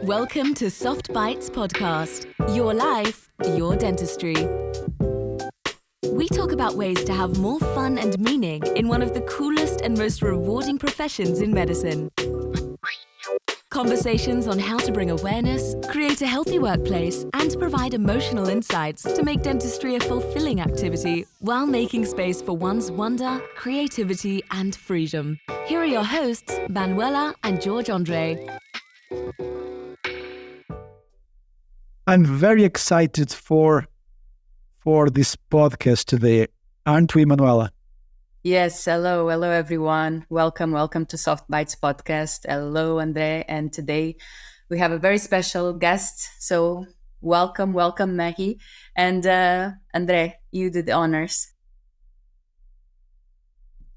Welcome to Soft Bites Podcast. Your life, your dentistry. We talk about ways to have more fun and meaning in one of the coolest and most rewarding professions in medicine. Conversations on how to bring awareness, create a healthy workplace, and provide emotional insights to make dentistry a fulfilling activity while making space for one's wonder, creativity, and freedom. Here are your hosts, Manuela and George Andre. I'm very excited for this podcast today, aren't we, Manuela? Yes, hello everyone. Welcome to Soft Bites Podcast. Hello, Andre. And today we have a very special guest. So welcome, Mehy. And Andre, you do the honors.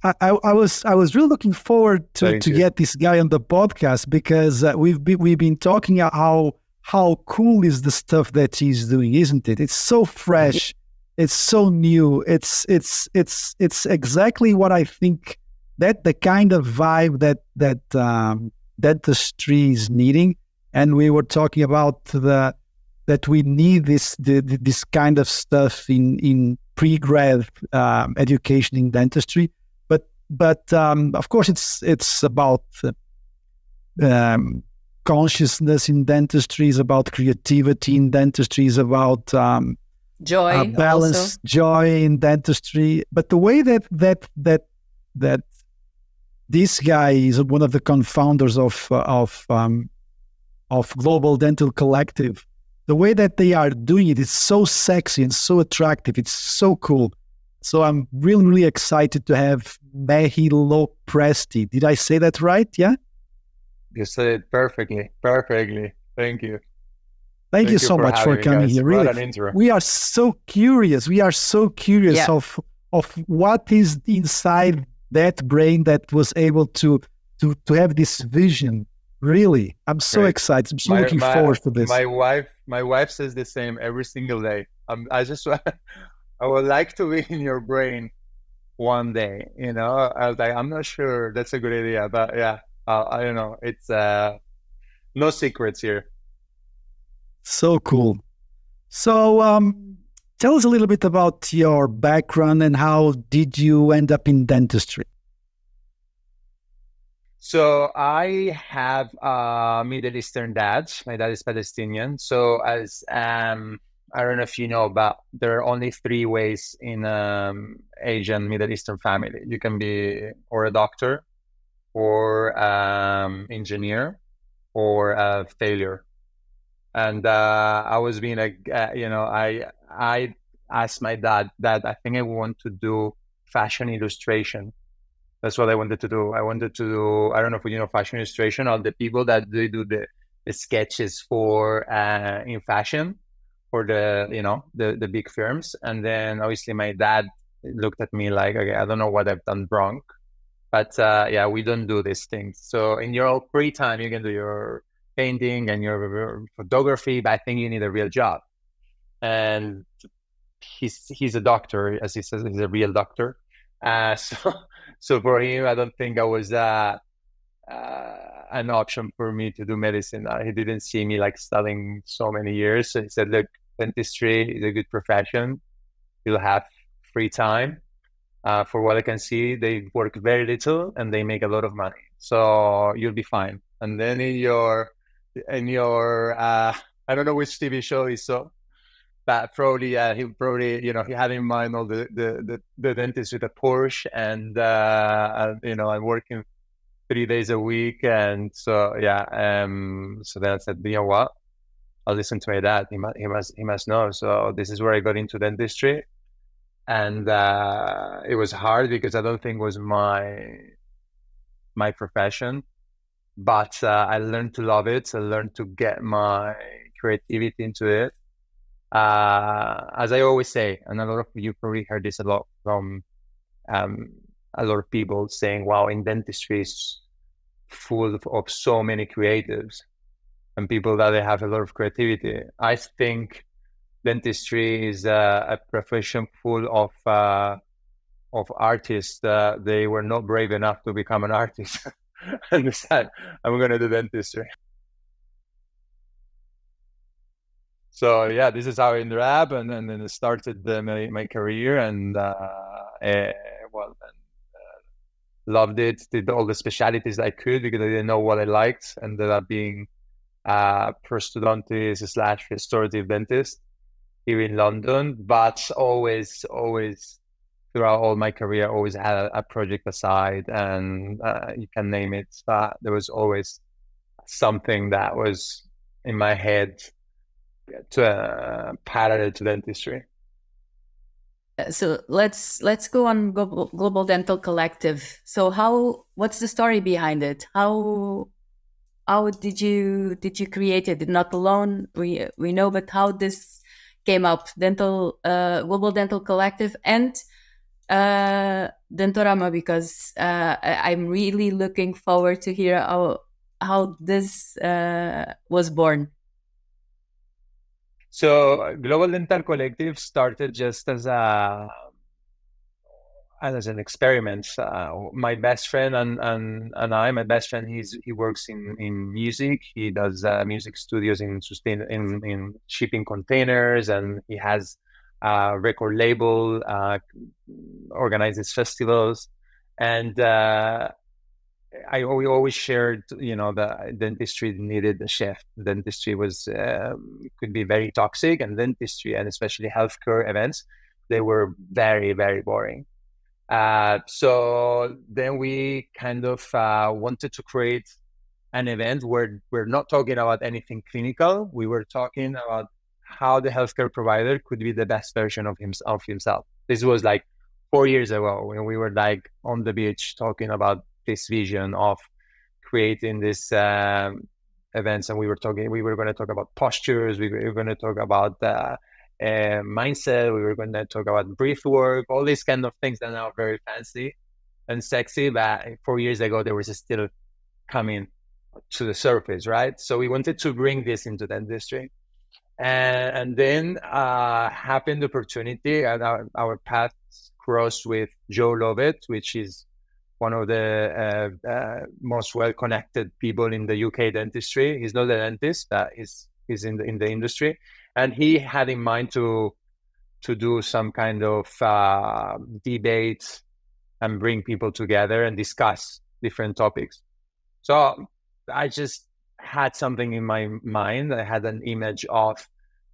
I was really looking forward to get this guy on the podcast because we've been talking about how cool is the stuff that he's doing, isn't it? It's so fresh. It's so new. It's exactly what I think that the kind of vibe that dentistry is needing. And we were talking about that we need this kind of stuff in pre-grad education in dentistry. But of course, it's about consciousness in dentistry, is about creativity in dentistry, is about joy, balance, also. Joy in dentistry. But the way that this guy is one of the co-founders of Global Dental Collective, the way that they are doing it is so sexy and so attractive. It's so cool. So I'm really, really excited to have Mehy Lo Presti. Did I say that right? Yeah? You said it perfectly. Thank you. Thank you so much for coming here. Really, we are so curious. Of what is inside that brain that was able to have this vision. Really, I'm so excited. I'm so looking forward to this. My wife says the same every single day. I would like to be in your brain one day. You know, I was like, I'm not sure that's a good idea, but yeah, I don't know. It's no secrets here. So cool. So tell us a little bit about your background and how did you end up in dentistry? So I have a Middle Eastern dad. My dad is Palestinian. So as I don't know if you know, but there are only three ways in Asian Middle Eastern family. You can be or a doctor, or engineer, or a failure. And I was being like, I asked my dad that I think I want to do fashion illustration. That's what I wanted to do. I wanted to do, I don't know if you know fashion illustration, all the people that they do the sketches for in fashion for the big firms. And then obviously my dad looked at me like, okay, I don't know what I've done wrong, but yeah, we don't do these things. So in your free time, you can do your painting and your photography, but I think you need a real job. And he's a doctor, as he says, he's a real doctor. So for him, I don't think I was an option for me to do medicine. He didn't see me like studying so many years. So he said, look, dentistry is a good profession. You'll have free time. For what I can see, they work very little and they make a lot of money. So you'll be fine. And then in your I don't know which TV show he saw, but probably he had in mind all the dentist with a Porsche and I'm working 3 days a week, and so yeah, so then I said, you know what, I'll listen to my dad. He must know. So this is where I got into dentistry, and it was hard because I don't think it was my profession. But I learned to love it. I learned to get my creativity into it. As I always say, and a lot of you probably heard this a lot from a lot of people saying, wow, in dentistry is full of so many creatives and people that they have a lot of creativity. I think dentistry is a profession full of artists. They were not brave enough to become an artist. And decide, I'm going to do dentistry. So yeah, this is how I ended up, and then it started my career, and loved it. Did all the specialties I could because I didn't know what I liked. Ended up being prosthodontist slash restorative dentist here in London, but always throughout all my career, always had a project aside, and you can name it. There was always something that was in my head to parallel to dentistry. So let's go on Global Dental Collective. So what's the story behind it? How did you create it? Not alone, we know, but how this came up? Global Dental Collective and Dentorama, because I'm really looking forward to hear how this was born. So Global Dental Collective started just as an experiment. My best friend and I, my best friend, he works in music. He does music studios in shipping containers, and he has a record label, organizes festivals, and we always shared, the dentistry needed a shift. Dentistry was could be very toxic, and dentistry, and especially healthcare events, they were very, very boring. So then we kind of wanted to create an event where we're not talking about anything clinical. We were talking about how the healthcare provider could be the best version of himself. This was like 4 years ago when we were like on the beach talking about this vision of creating this events, and we were going to talk about postures. We were going to talk about mindset. We were going to talk about breath work, all these kind of things that are now very fancy and sexy, but 4 years ago they were still coming to the surface, right? So we wanted to bring this into the industry, and then happened the opportunity, and our paths crossed with Joe Lovett, which is one of the most well-connected people in the UK dentistry. He's not a dentist, but he's in the industry, and he had in mind to do some kind of debate and bring people together and discuss different topics. So I just had something in my mind. I had an image of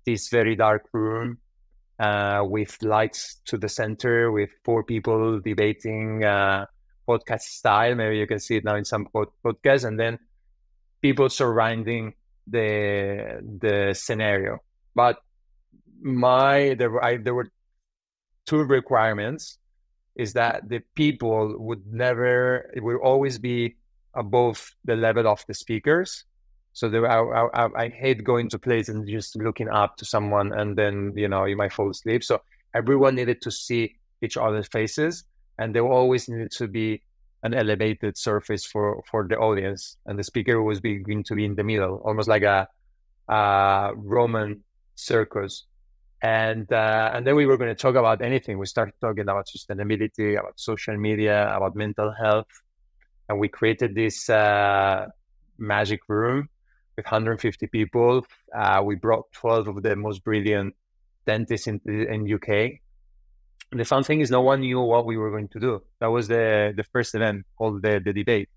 this very dark room with lights to the center, with 4 people debating podcast style. Maybe you can see it now in some podcasts, and then people surrounding the scenario. But there were 2 requirements: is that the people it would always be above the level of the speakers. So I hate going to places and just looking up to someone, and then you might fall asleep. So everyone needed to see each other's faces, and there always needed to be an elevated surface for the audience, and the speaker was going to be in the middle, almost like a Roman circus. And then we were going to talk about anything. We started talking about sustainability, about social media, about mental health, and we created this magic room with 150 people. We brought 12 of the most brilliant dentists in UK. And the fun thing is, no one knew what we were going to do. That was the first event, called the debate.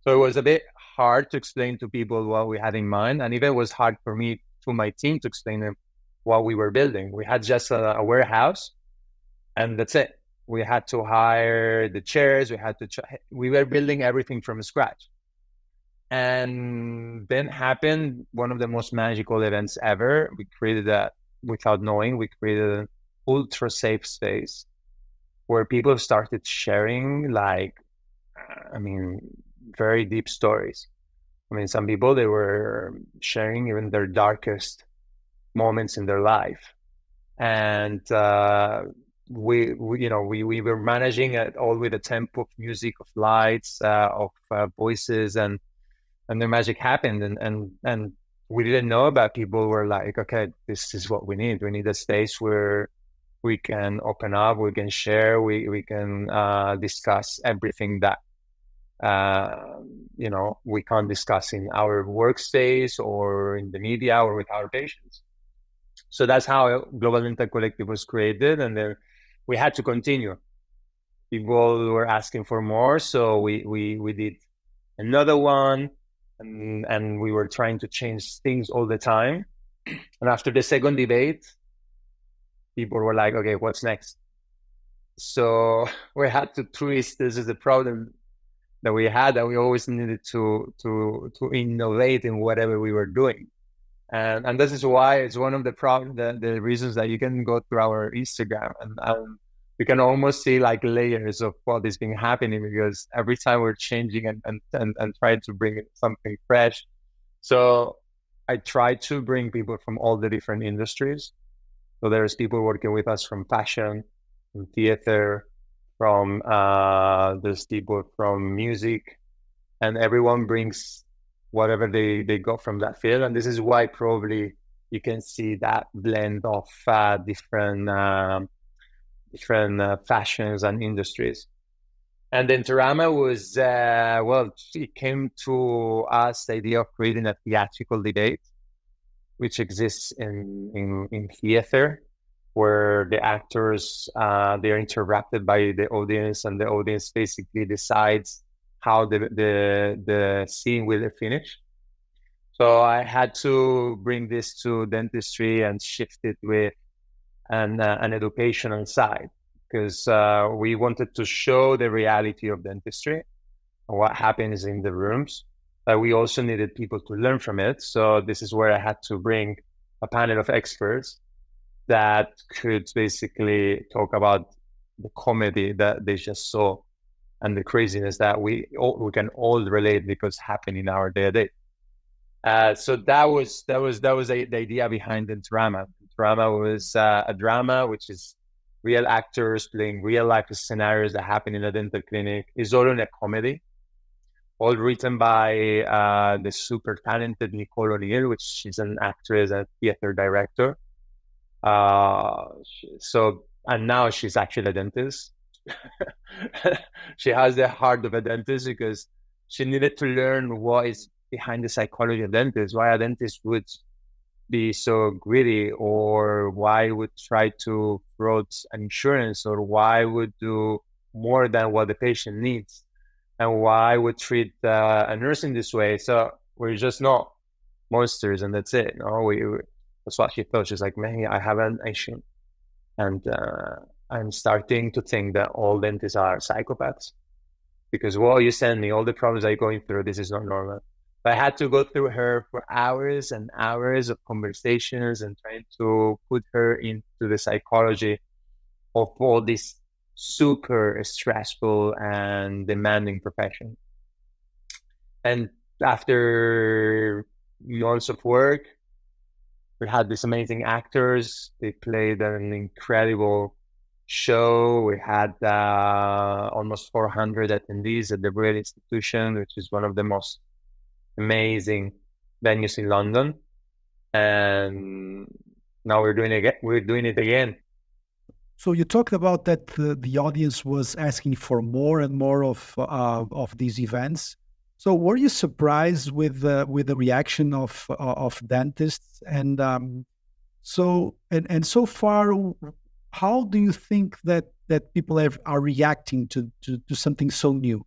So it was a bit hard to explain to people what we had in mind, and even it was hard for me, to my team, to explain them what we were building. We had just a warehouse, and that's it. We had to hire the chairs. We were building everything from scratch. And then happened one of the most magical events ever. We created without knowing, we created an ultra safe space where people started sharing, very deep stories. Some people, they were sharing even their darkest moments in their life. And we were managing it all with a tempo of music, of lights, of voices, and the magic happened. And we didn't know, about people were like, okay, this is what we need. We need a space where we can open up, we can share, we can discuss everything that we can't discuss in our workspace or in the media or with our patients. So that's how Global Dental Collective was created, and then we had to continue. People were asking for more, so we did another one, and we were trying to change things all the time. And after the second debate, people were like, okay, what's next? So we had to twist. This is the problem that we had, that we always needed to innovate in whatever we were doing. And this is why it's one of the reasons that you can go through our Instagram and you can almost see like layers of what is being happening, because every time we're changing and trying to bring something fresh. So I try to bring people from all the different industries. So there's people working with us from fashion, from theater, from there's people from music, and everyone brings whatever they got from that field. And this is why probably you can see that blend of different fashions and industries. And Dentorama was, it came to us the idea of creating a theatrical debate, which exists in theater, where the actors, they're interrupted by the audience, and the audience basically decides how the scene will finish. So I had to bring this to dentistry and shift it with an educational side, because we wanted to show the reality of dentistry and what happens in the rooms. But we also needed people to learn from it. So this is where I had to bring a panel of experts that could basically talk about the comedy that they just saw and the craziness that we can all relate, because happen in our day-to-day. So that was the idea behind Dentorama. Dentorama was a drama, which is real actors playing real life scenarios that happen in a dental clinic. It's all in a comedy, all written by the super talented Nicole O'Neill, which she's an actress and theater director. And now she's actually a dentist. She has the heart of a dentist, because she needed to learn what is behind the psychology of dentists, why a dentist would be so greedy, or why would try to fraud an insurance, or why would do more than what the patient needs, and why would treat a nurse in this way. So we're just not monsters, and that's it. No, that's what she thought. She's like, Mehy, I have an issue, and I'm starting to think that all dentists are psychopaths, because what you send me, all the problems I'm going through, this is not normal. But I had to go through her for hours and hours of conversations and trying to put her into the psychology of all this super stressful and demanding profession. And after months of work, we had these amazing actors. They played an incredible show. We had almost 400 attendees at the Braille Institution, which is one of the most amazing venues in London. And now we're doing it again. So you talked about that the audience was asking for more and more of these events. So were you surprised with the reaction of dentists? And so far, how do you think that people are reacting to something so new?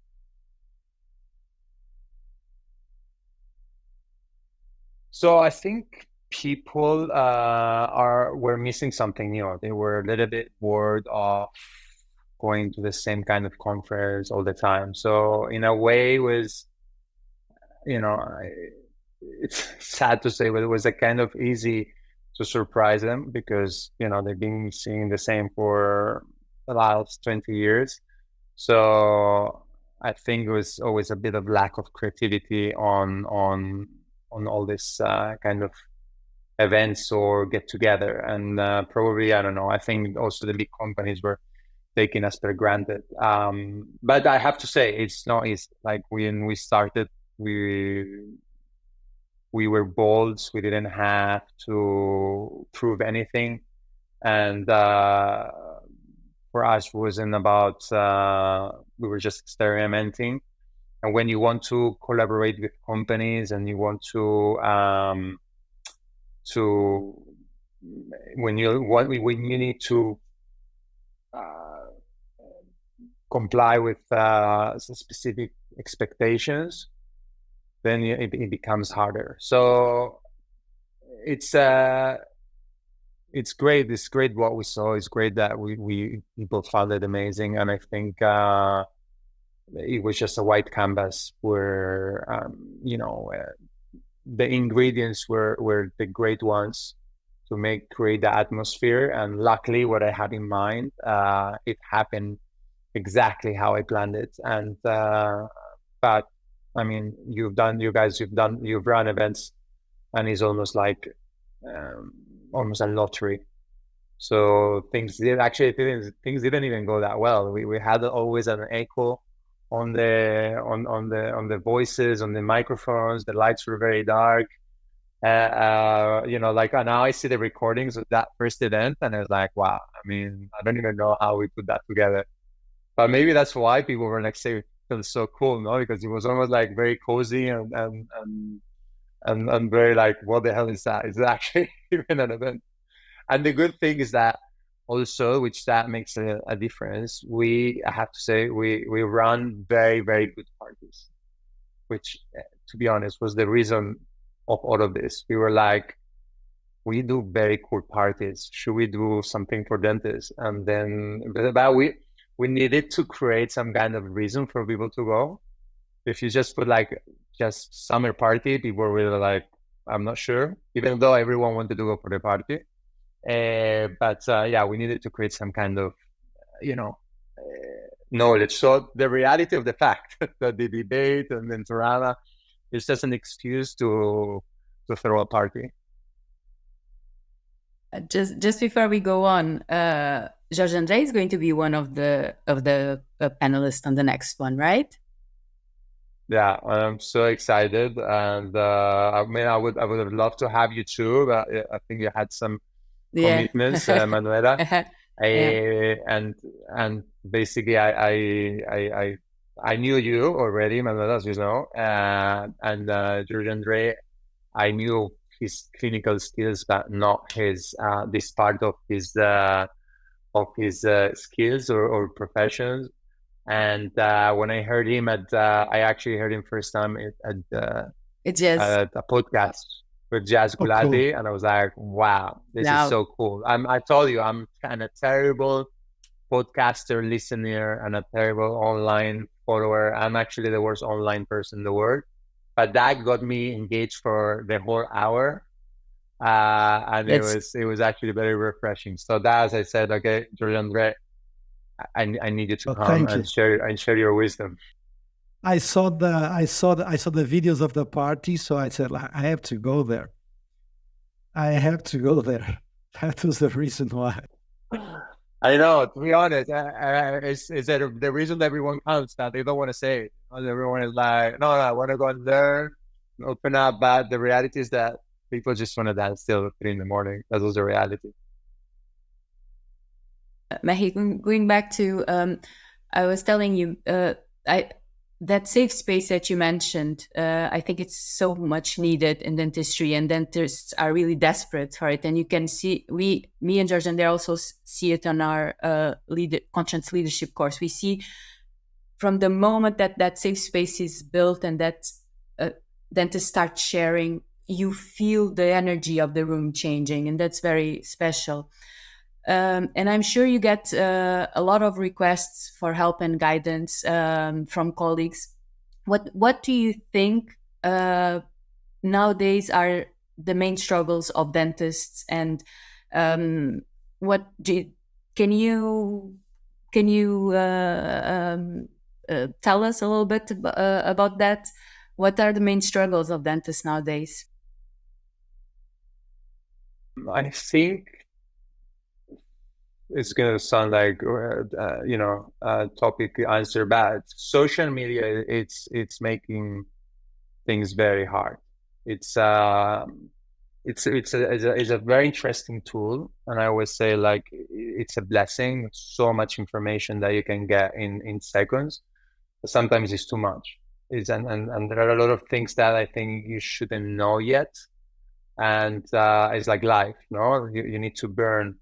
So I think people were missing something new. They were a little bit bored of going to the same kind of conference all the time. So in a way, it was, it's sad to say, but it was a kind of easy to surprise them, because they've been seeing the same for the last 20 years. So I think it was always a bit of lack of creativity on all this kind of events or get together, and probably, I don't know, I think also the big companies were taking us for granted. But I have to say, it's not easy. Like when we started, we were bold. We didn't have to prove anything, and for us, it wasn't about. We were just experimenting. And when you want to collaborate with companies and you want to when you need to comply with some specific expectations, then it becomes harder. So it's great. It's great what we saw. It's great that we people found it amazing, and I think it was just a white canvas where the ingredients were the great ones to create the atmosphere. And luckily, what I had in mind, it happened exactly how I planned it. And but I mean, you've run events, and it's almost like almost a lottery. So things didn't even go that well. We had always an echo on the voices, on the microphones. The lights were very dark. Like now I see the recordings of that first event, and I was like, wow. I mean, I don't even know how we put that together. But maybe that's why people were like, say, it feels so cool, no? Because it was almost like very cozy and very like, what the hell is that? Is it actually even an event? And the good thing is that also, which that makes a difference, I have to say, we run very, very good parties, which, to be honest, was the reason of all of this. We were like, we do very cool parties. Should we do something for dentists? And then, but we needed to create some kind of reason for people to go. If you just put like just summer party, people were really like, I'm not sure, even though everyone wanted to go for the party. But we needed to create some kind of, knowledge. So the reality of the fact that the debate and Dentorama is just an excuse to throw a party. Just before we go on, Jorge André is going to be one of the panelists on the next one, right? Yeah, I'm so excited, and I mean, I would have loved to have you too, but I think you had some commitments, Manuela. And basically, I knew you already, Manuela, as you know, and Jorge André, I knew his clinical skills, but not his this part of his skills or professions. And when I heard him I actually heard him first time at a podcast with Jazz Gulati, cool. And I was like, wow, this is so cool. I told you, I'm kind of terrible podcaster listener and a terrible online follower. I'm actually the worst online person in the world. But that got me engaged for the whole hour. And it was actually very refreshing. So that, as I said, okay, Jorge André, I need you to come and share your wisdom. I saw the videos of the party, so I said, I have to go there. That was the reason why. I know, to be honest, is that the reason everyone comes that they don't want to say it. Everyone is like, no, I want to go and learn, open up. But the reality is that people just want to dance till 3 a.m. That was the reality. Mehy, going back to, I was telling you, that safe space that you mentioned, I think it's so much needed in dentistry, and dentists are really desperate for it. And you can see, me and Jorge, and they also see it on our conscious leadership course. We see from the moment that safe space is built and that dentists start sharing, you feel the energy of the room changing, and that's very special. And I'm sure you get a lot of requests for help and guidance from colleagues. What do you think nowadays are the main struggles of dentists, and can you tell us a little bit about that? What are the main struggles of dentists nowadays? I think it's going to sound like topic answer, but social media, it's making things very hard. It's a very interesting tool, and I always say, like, it's a blessing. So much information that you can get in seconds, but sometimes it's too much. And there are a lot of things that I think you shouldn't know yet. And it's like life, no? You need to burn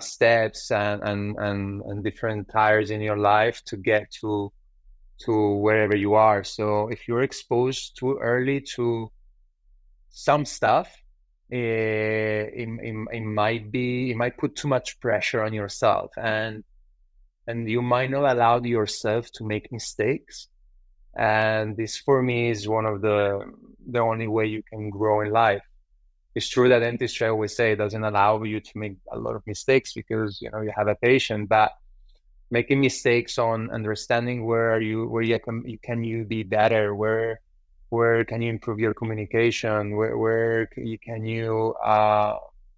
steps and different tires in your life to get to wherever you are. So if you're exposed too early to some stuff, it might put too much pressure on yourself, and you might not allow yourself to make mistakes. And this, for me, is one of the only way you can grow in life. It's true that dentistry, I always say, doesn't allow you to make a lot of mistakes because you have a patient, but making mistakes on understanding where you can be better, where can you improve your communication, where can you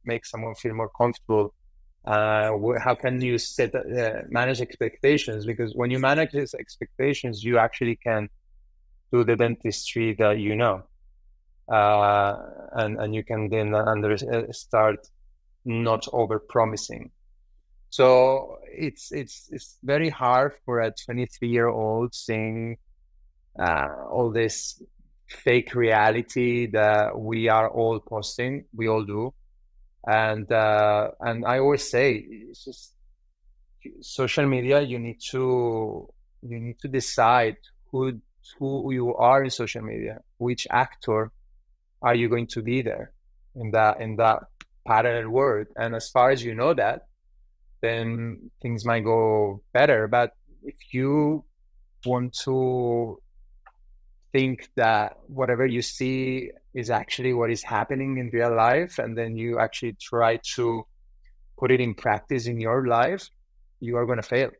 make someone feel more comfortable, how can you manage expectations, because when you manage these expectations, you actually can do the dentistry that and you can then start not over promising. So it's very hard for a 23-year-old seeing all this fake reality that we are all posting. We all do, and I always say, it's just social media. You need to decide who you are in social media. Which actor are you going to be there in that parallel world? And as far as you know that, then things might go better. But if you want to think that whatever you see is actually what is happening in real life, and then you actually try to put it in practice in your life, you are going to fail.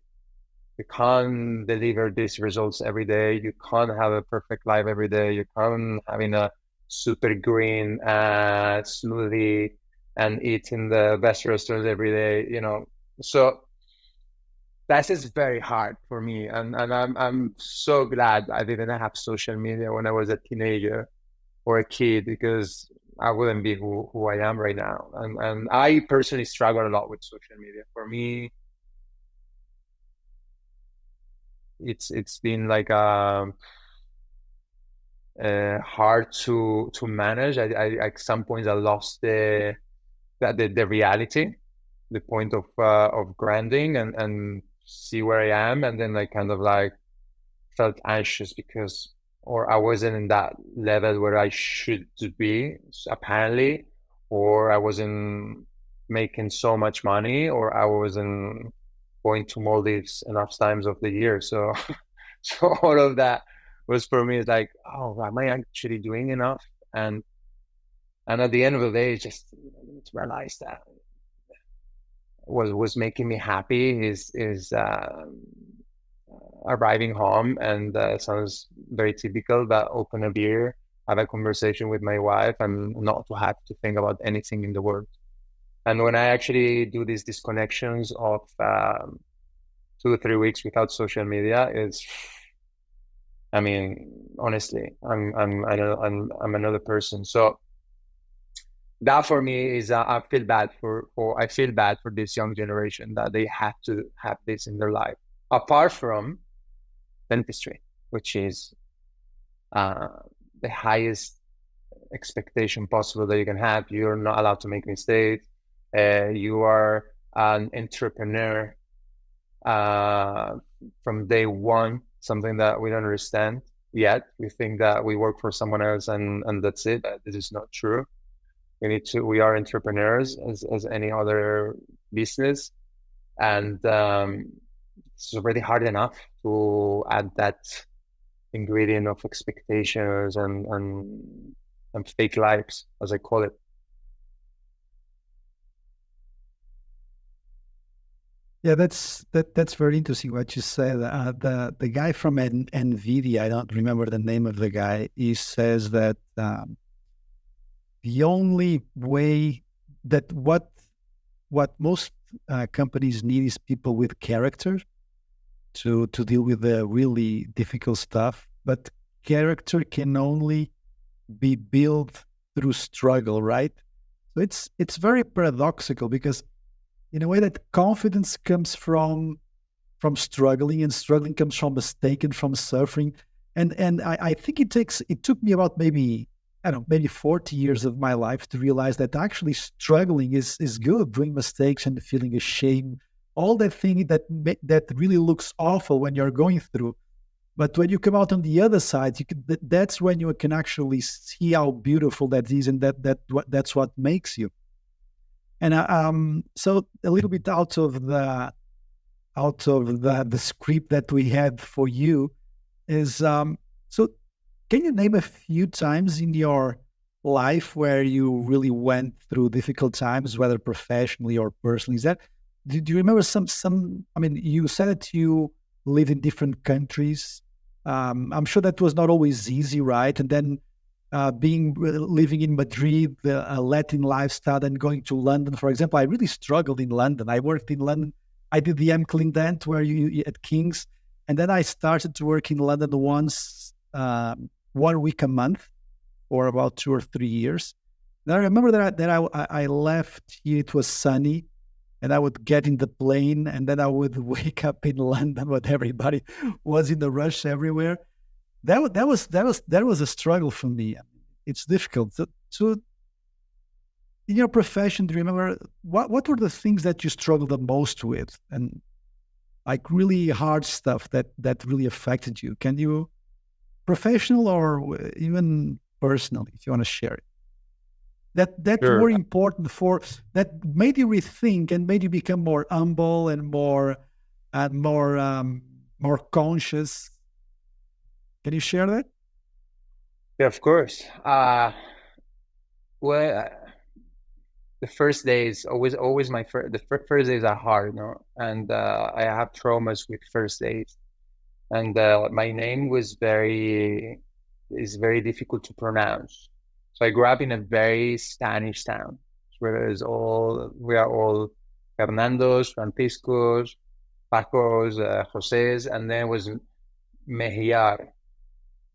You can't deliver these results every day. You can't have a perfect life every day. You can't having a super green smoothie and eat in the best restaurants every day, So that is very hard for me, and I'm so glad I didn't have social media when I was a teenager or a kid, because I wouldn't be who I am right now. And I personally struggle a lot with social media. For me, it's been like hard to manage. I at some points I lost the reality, the point of grounding and see where I am, and then I kind of like felt anxious because or I wasn't in that level where I should be, apparently, or I wasn't making so much money, or I wasn't going to Maldives enough times of the year. So so all of that was for me like, oh, am I actually doing enough? And at the end of the day, just realized that was making me happy is arriving home and sounds very typical, but open a beer, have a conversation with my wife, and not to have to think about anything in the world. And when I actually do these disconnections of 2 or 3 weeks without social media, I mean, honestly, I'm another person. So that for me is I feel bad for this young generation that they have to have this in their life, apart from dentistry, which is the highest expectation possible that you can have. You're not allowed to make mistakes. You are an entrepreneur from day one, something that we don't understand yet. We think that we work for someone else and that's it. But this is not true. We are entrepreneurs as any other business, and it's already hard enough to add that ingredient of expectations and fake lives, as I call it. Yeah, that's very interesting what you said. The guy from NVIDIA, I don't remember the name of the guy, he says that the only way that what most companies need is people with character to deal with the really difficult stuff. But character can only be built through struggle, right? So it's very paradoxical, because in a way that confidence comes from struggling, and struggling comes from mistake and from suffering. And I think it took me about maybe I don't know, maybe 40 years of my life to realize that actually struggling is good, doing mistakes and feeling ashamed, all that thing that really looks awful when you're going through. But when you come out on the other side, that's when you can actually see how beautiful that is, and that's what makes you. And so a little bit out of the script that we had for you is so. Can you name a few times in your life where you really went through difficult times, whether professionally or personally? Do you remember some? I mean, you said that you live in different countries. I'm sure that was not always easy, right? And then living in Madrid, a Latin lifestyle, and going to London, for example. I really struggled in London. I worked in London. I did the Clean Dent where you at King's, and then I started to work in London once. 1 week a month for about 2 or 3 years. And I remember that I left here, it was sunny, and I would get in the plane, and then I would wake up in London when everybody was in the rush everywhere. That was a struggle for me. It's difficult. So in your profession, do you remember what were the things that you struggled the most with, and like really hard stuff that really affected you? Can you, professional or even personal, if you want to share it, that Sure. were important that made you rethink and made you become more humble and more conscious? Can you share that? Yeah, of course. Well, the first days always the first days are hard, and I have traumas with first days. And my name is very difficult to pronounce. So I grew up in a very Spanish town where we are all Fernandos, Franciscos, Pacos, Joses, and then it was Mehiar.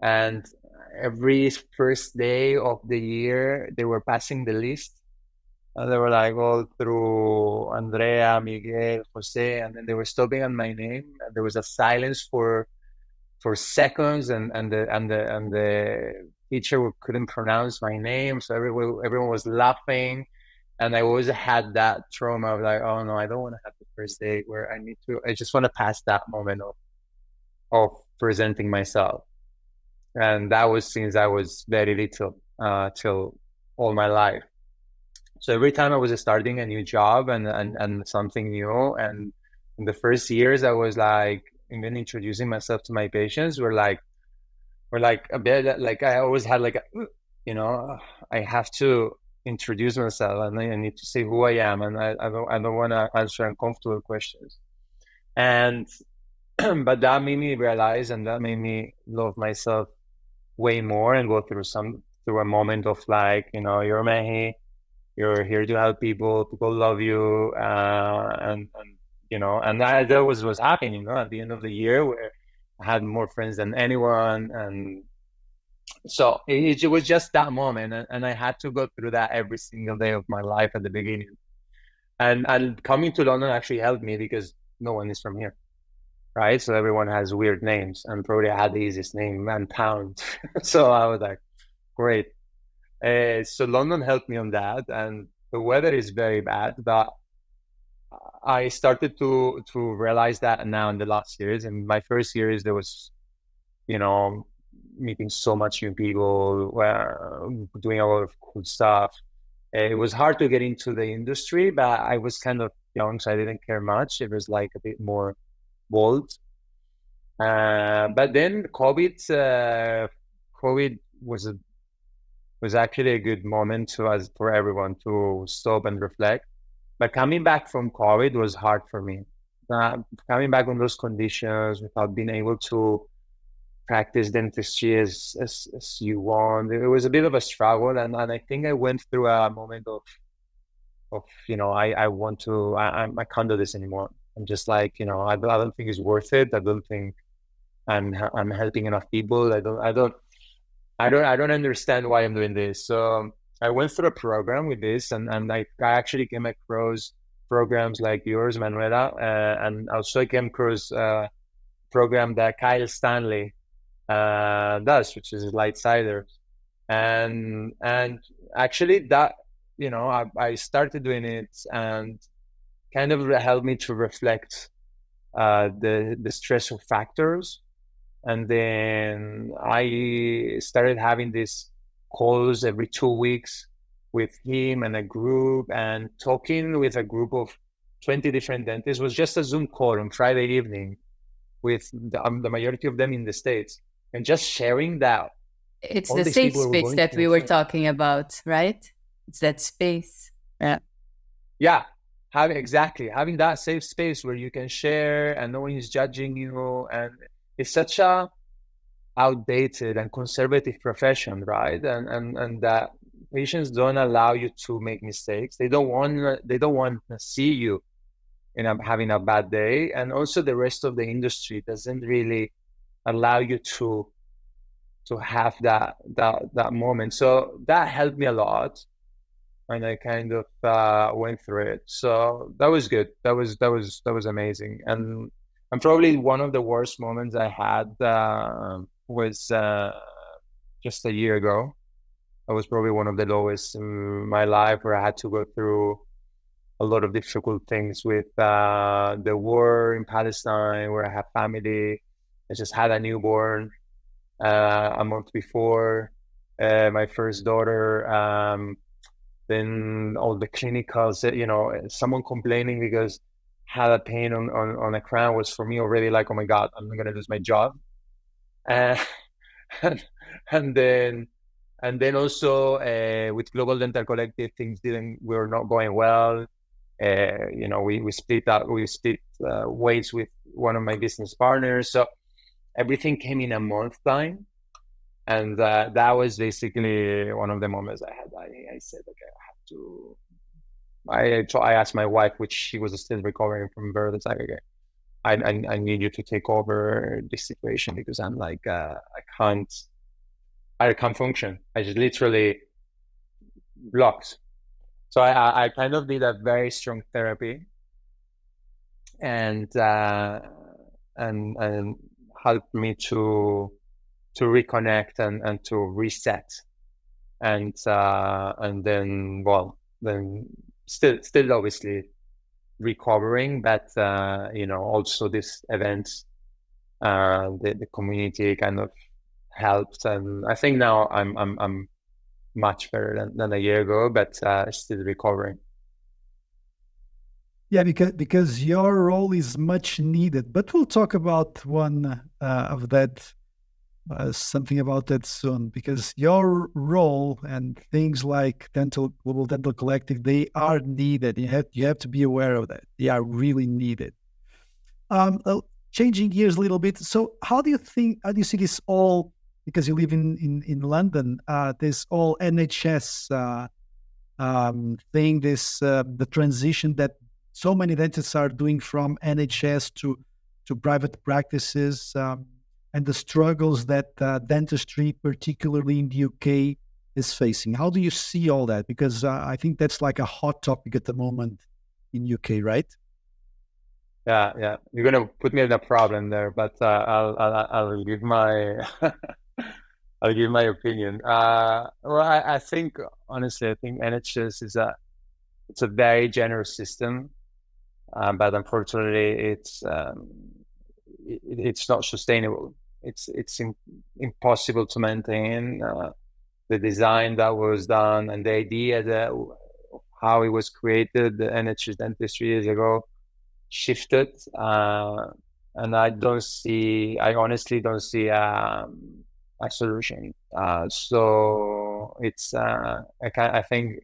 And every first day of the year, they were passing the list. And they were like all through Andrea, Miguel, Jose, and then they were stopping on my name. And there was a silence for seconds, and the teacher couldn't pronounce my name, so everyone was laughing. And I always had that trauma of like, oh no, I don't want to have the first day where I just want to pass that moment of presenting myself. And that was since I was very little, till all my life. So every time I was starting a new job and something new, and in the first years I was like, even introducing myself to my patients, were like a bit like, I always had like I have to introduce myself, and I need to say who I am, and I don't want to answer uncomfortable questions. And but that made me realize, and that made me love myself way more, and go through a moment of like, you're Mehy, you're here to help people love you, and that was happening, at the end of the year, where I had more friends than anyone. And so it was just that moment, and I had to go through that every single day of my life at the beginning. And coming to London actually helped me, because no one is from here, right? So everyone has weird names, and probably I had the easiest name, Man Pound. So I was like, great. So London helped me on that, and the weather is very bad, but I started to realize that now in the last years. In my first years, there was, meeting so much new people, doing a lot of cool stuff. It was hard to get into the industry, but I was kind of young, so I didn't care much. It was like a bit more bold. But then COVID was actually a good moment for everyone to stop and reflect. But coming back from COVID was hard for me. Coming back on those conditions without being able to practice dentistry as you want, it was a bit of a struggle. And I think I went through a moment of I can't do this anymore. I'm just like, I don't think it's worth it. I don't think I'm helping enough people. I don't understand why I'm doing this. So I went through a program with this, and I actually came across programs like yours, Manuela, and also I came across a program that Kyle Stanley does, which is Lightsiders. and actually that, I started doing it, and kind of helped me to reflect the stressful factors. And then I started having these calls every 2 weeks with him and a group, and talking with a group of 20 different dentists. It was just a Zoom call on Friday evening with the majority of them in the States, and just sharing that. It's All the these safe people were space going that through we were things. talking about, right? It's that space. Yeah. Yeah, having that safe space where you can share and no one is judging you. And it's such a outdated and conservative profession, right? And that patients don't allow you to make mistakes. They don't want to see you having a bad day. And also the rest of the industry doesn't really allow you to have that moment. So that helped me a lot, and I kind of went through it. So that was good. That was amazing. And probably one of the worst moments I had was just a year ago. That was probably one of the lowest in my life, where I had to go through a lot of difficult things with the war in Palestine, where I have family. I just had a newborn a month before, my first daughter. Then all the clinicals, someone complaining because had a pain on a crown was for me already like, oh my God, I'm going to lose my job. And, and then also with Global Dental Collective, things were not going well. We split ways with one of my business partners. So everything came in a month time. And that was basically one of the moments I had. I said, okay, I have to. I asked my wife, which she was still recovering from birth. It's like, okay, I need you to take over this situation, because I'm like, I can't function. I just literally blocked. So I kind of did a very strong therapy, and helped me to reconnect and to reset, and then still obviously recovering, but also this events, the community kind of helped, and I think now I'm much better than a year ago, but still recovering. Yeah, because your role is much needed, but we'll talk about one of that, something about that soon, because your role and things like Global Dental Collective, they are needed. You have to be aware of that. They are really needed. Changing gears a little bit. So how do you see this all, because you live in London, this all NHS thing, the transition that so many dentists are doing from NHS to private practices, and the struggles that dentistry, particularly in the UK, is facing. How do you see all that? Because I think that's like a hot topic at the moment in UK, right? Yeah. You're gonna put me in a problem there, but I'll give my I'll give my opinion. Well, I think honestly, I think NHS it's a very generous system, but unfortunately, it's not sustainable. It's impossible to maintain. The design that was done and the idea that how it was created, the NHS dentistry years ago, shifted, and I honestly don't see a solution. So it's I think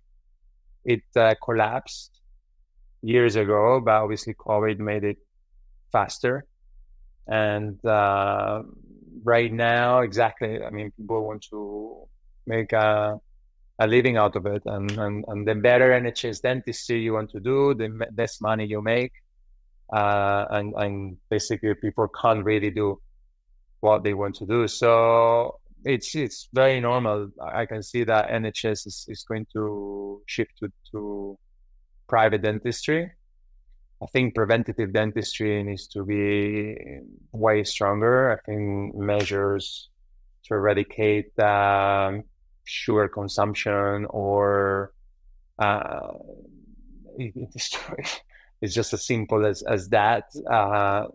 it collapsed years ago, but obviously COVID made it faster. And right now, exactly, I mean, people want to make a living out of it, and the better NHS dentistry you want to do, the less money you make, and basically people can't really do what they want to do. So it's very normal. I can see that NHS is going to shift to private dentistry. I think preventative dentistry needs to be way stronger. I think measures to eradicate sugar consumption or it's just as simple as that.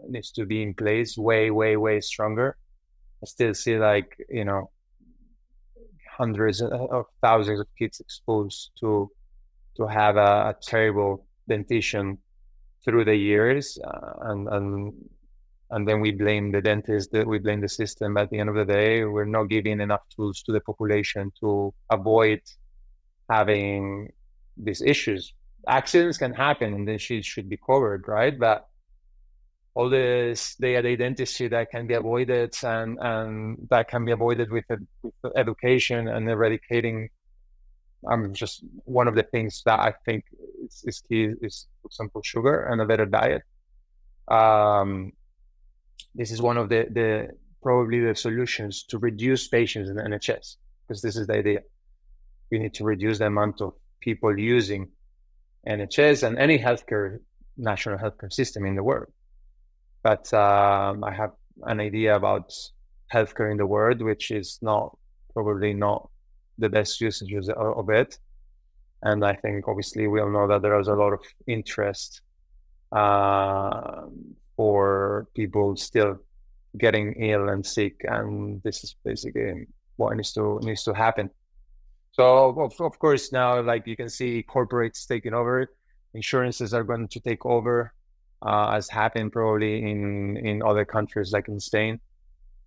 Needs to be in place, way stronger. I still see hundreds of thousands of kids exposed to have a terrible dentition through the years, and then we blame the dentist, we blame the system. At the end of the day, we're not giving enough tools to the population to avoid having these issues. Accidents can happen and then she should be covered, right? But all this day-to-day dentistry that can be avoided and that can be avoided with education and eradicating, just one of the things that I think is key is, for example, sugar and a better diet. This is one of the probably the solutions to reduce patients in the NHS, because this is the idea. We need to reduce the amount of people using NHS and any national healthcare system in the world. But I have an idea about healthcare in the world, which is probably not the best usage of it. And I think obviously we all know that there is a lot of interest for people still getting ill and sick, and this is basically what needs to happen. So of course now, like you can see, corporates taking over, insurances are going to take over, as happened probably in other countries like in Spain.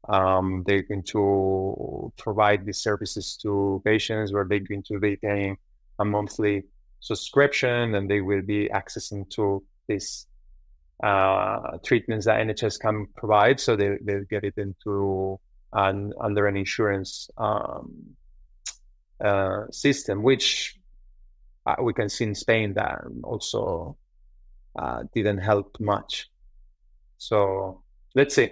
They're going to provide these services to patients where they're going to be paying a monthly subscription, and they will be accessing to these treatments that NHS can provide. So they'll get it into under an insurance system, which we can see in Spain that also didn't help much. So let's see.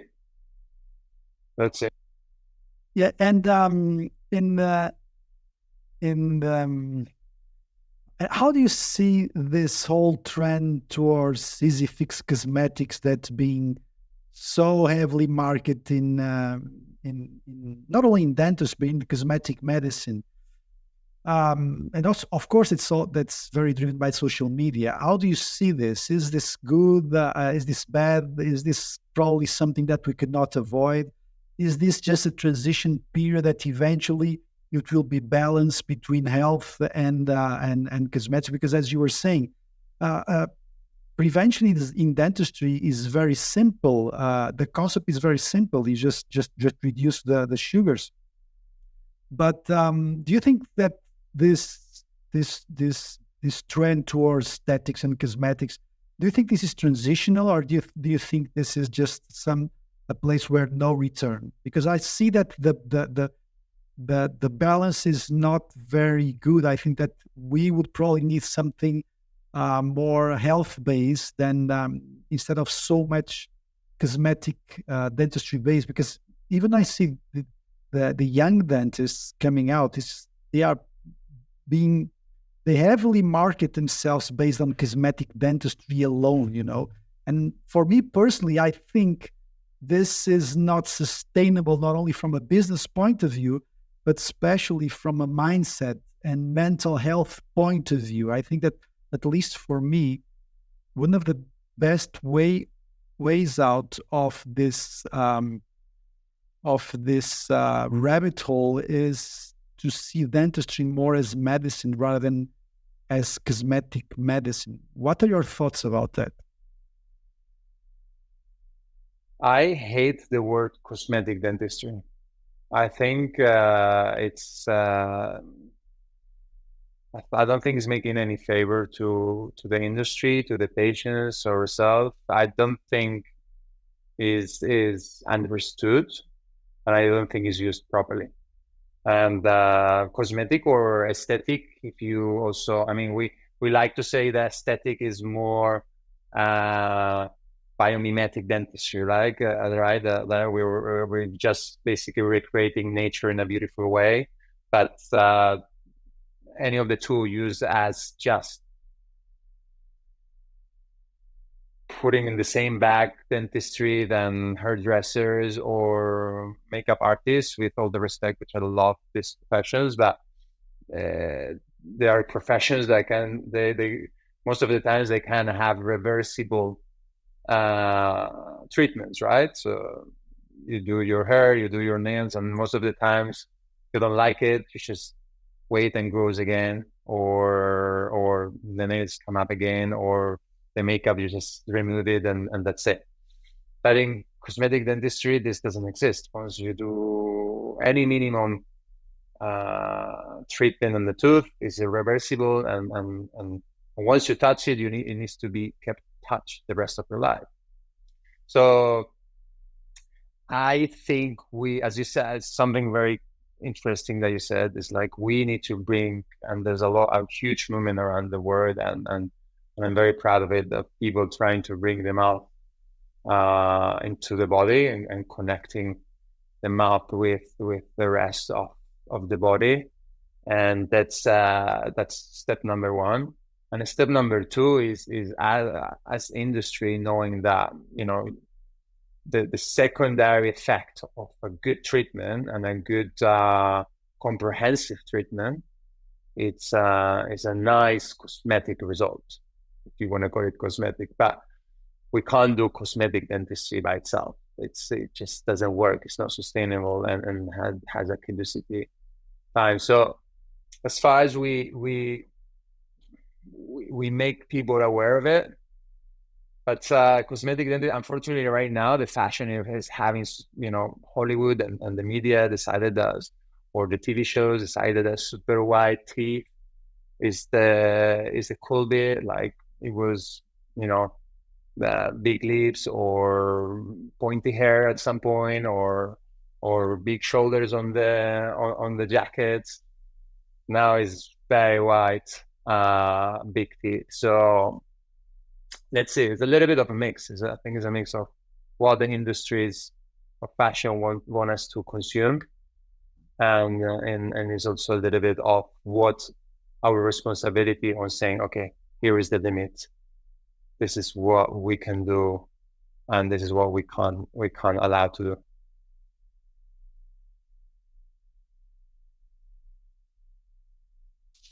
Yeah, and how do you see this whole trend towards easy fix cosmetics that's being so heavily marketed in not only in dentistry but in cosmetic medicine? And also, of course, that's very driven by social media. How do you see this? Is this good? Is this bad? Is this probably something that we could not avoid? Is this just a transition period that eventually it will be balanced between health and cosmetics? Because as you were saying, prevention in dentistry is very simple. The concept is very simple. You just reduce the sugars. But do you think that this trend towards aesthetics and cosmetics, do you think this is transitional, or do you think this is just a place where no return? Because I see that the balance is not very good. I think that we would probably need something more health-based than instead of so much cosmetic dentistry-based. Because even I see the young dentists coming out, they heavily market themselves based on cosmetic dentistry alone, And for me personally, I think this is not sustainable, not only from a business point of view, but especially from a mindset and mental health point of view. I think that, at least for me, one of the best ways out of this rabbit hole is to see dentistry more as medicine rather than as cosmetic medicine. What are your thoughts about that? I hate the word cosmetic dentistry. I think it's. I don't think it's making any favor to the industry, to the patients or self. I don't think is understood, and I don't think is used properly. And cosmetic or aesthetic, if you also, we like to say that aesthetic is more biomimetic dentistry, right? We're just basically recreating nature in a beautiful way, but any of the two used as just putting in the same bag dentistry than hairdressers or makeup artists, with all the respect, which I love these professions, but they are professions that they most of the times they can have reversible treatments, right? So you do your hair, you do your nails, and most of the times you don't like it, you just wait and grows again, or the nails come up again, or the makeup, you just remove it and that's it. But in cosmetic dentistry, this doesn't exist. Once you do any minimum treatment on the tooth, is irreversible, and once you touch it, it needs to be kept touched the rest of your life. So I think as you said, something very interesting that you said is like, we need to bring, and there's a huge movement around the world, and I'm very proud of it, of people trying to bring the mouth into the body and connecting the mouth with the rest of the body. And that's step number one. And step number two is as industry, knowing that, the secondary effect of a good treatment and a good comprehensive treatment, it's a nice cosmetic result, if you want to call it cosmetic. But we can't do cosmetic dentistry by itself. It just doesn't work. It's not sustainable and has a caducity time. So as far as we make people aware of it, but cosmetic dentistry, unfortunately, right now the fashion is having, Hollywood and the media decided or the TV shows decided that super white teeth is the cool bit. Like it was, the big lips or pointy hair at some point, or big shoulders on the jackets. Now is very white, big teeth. So let's see, it's a little bit of a mix. I think it's a mix of what the industries of fashion want us to consume, and it's also a little bit of what our responsibility on saying, okay, here is the limit. This is what we can do, and this is what we can't allow to do.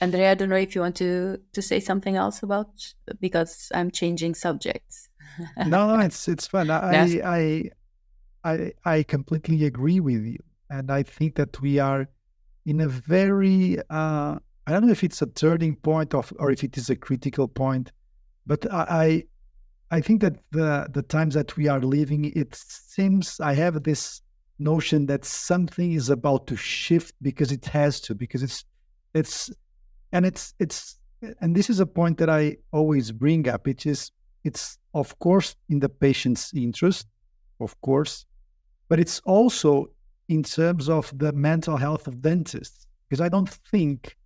Andrea, I don't know if you want to say something else about, because I'm changing subjects. No, it's fun. I completely agree with you, and I think that we are in a very I don't know if it's a turning point or if it is a critical point, but I think that the times that we are living, it seems I have this notion that something is about to shift because it has to, because it's and this is a point that I always bring up. It's of course in the patient's interest, of course, but it's also in terms of the mental health of dentists, because I don't think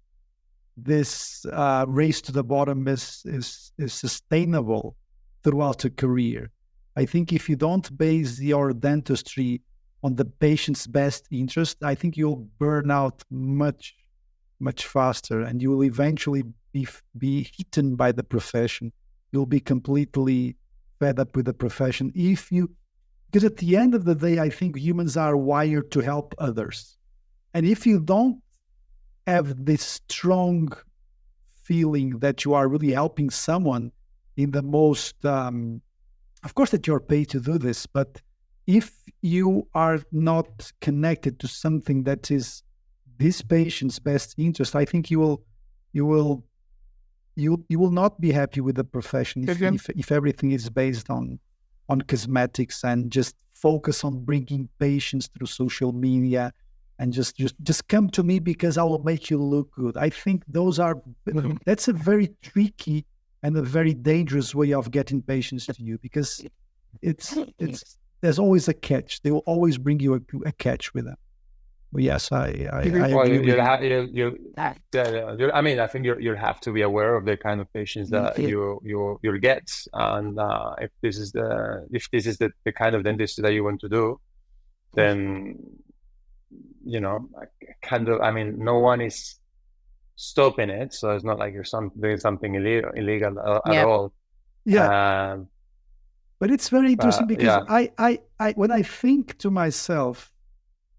this race to the bottom is sustainable throughout a career. I think if you don't base your dentistry on the patient's best interest, I think you'll burn out much faster, and you will eventually be eaten by the profession. You'll be completely fed up with the profession because at the end of the day, I think humans are wired to help others. And if you don't have this strong feeling that you are really helping someone in the most, of course that you're paid to do this, but if you are not connected to something that is this patient's best interest, I think you will not be happy with the profession if everything is based on cosmetics and just focus on bringing patients through social media and just come to me because I will make you look good. I think that's a very tricky and a very dangerous way of getting patients to you, because there's always a catch. They will always bring you a catch with them. Well, yes, I agree with you. I mean, I think you'll have to be aware of the kind of patients that you'll get, and if this is the kind of dentistry that you want to do, then I mean, no one is stopping it, so it's not like you're doing something illegal at all. Yeah. But it's very interesting because I when I think to myself,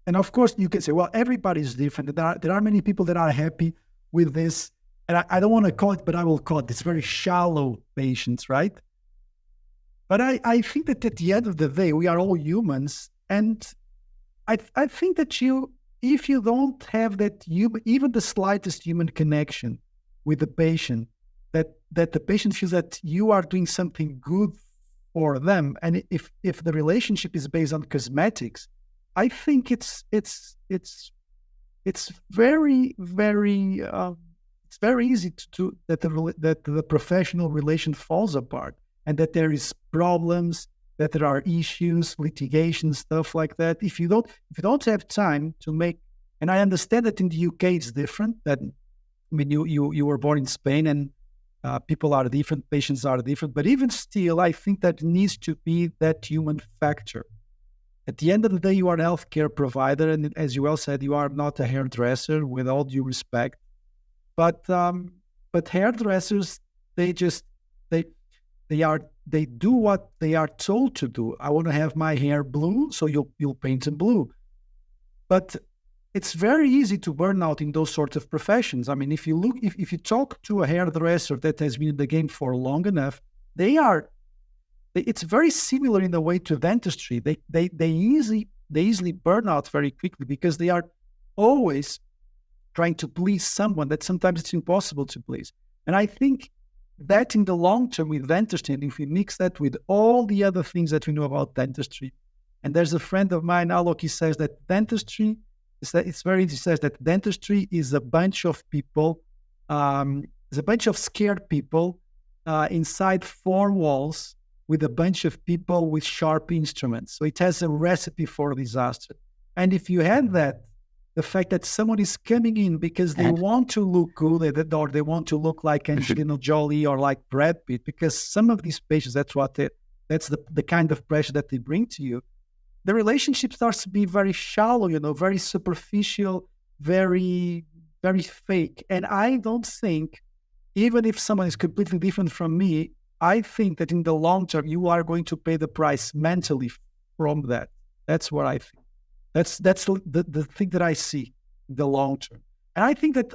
and of course you can say, well, everybody's different. There are many people that are happy with this, and I don't want to call it, but I will call it this very shallow patients, right? But I think that at the end of the day, we are all humans, and I think that if you don't have that even the slightest human connection with the patient, that the patient feels that you are doing something good for them, and if the relationship is based on cosmetics, I think it's very it's very easy to that the professional relation falls apart, and that there is problems, that there are issues, litigation, stuff like that. If you don't have time to make, and I understand that in the UK it's different. That I mean, you were born in Spain, and people are different, patients are different. But even still, I think that needs to be that human factor. At the end of the day, you are a healthcare provider, and as you well said, you are not a hairdresser, with all due respect. But hairdressers, they do what they are told to do. I want to have my hair blue, so you'll paint it blue. But it's very easy to burn out in those sorts of professions. I mean, if you talk to a hairdresser that has been in the game for long enough, it's very similar in the way to dentistry. They easily burn out very quickly because they are always trying to please someone that sometimes it's impossible to please. And I think that in the long term with dentistry, and if we mix that with all the other things that we know about dentistry, and there's a friend of mine, Alok, he says that dentistry is a bunch of people, is a bunch of scared people inside four walls with a bunch of people with sharp instruments. So it has a recipe for disaster. And if you had that, the fact that someone is coming in because they want to look good, or they want to look like Angelina Jolie or like Brad Pitt, because some of these patients, that's the kind of pressure that they bring to you. The relationship starts to be very shallow, very superficial, very, very fake. And I don't think, even if someone is completely different from me, I think that in the long term, you are going to pay the price mentally from that. That's what I think. That's the thing that I see in the long term. And I think that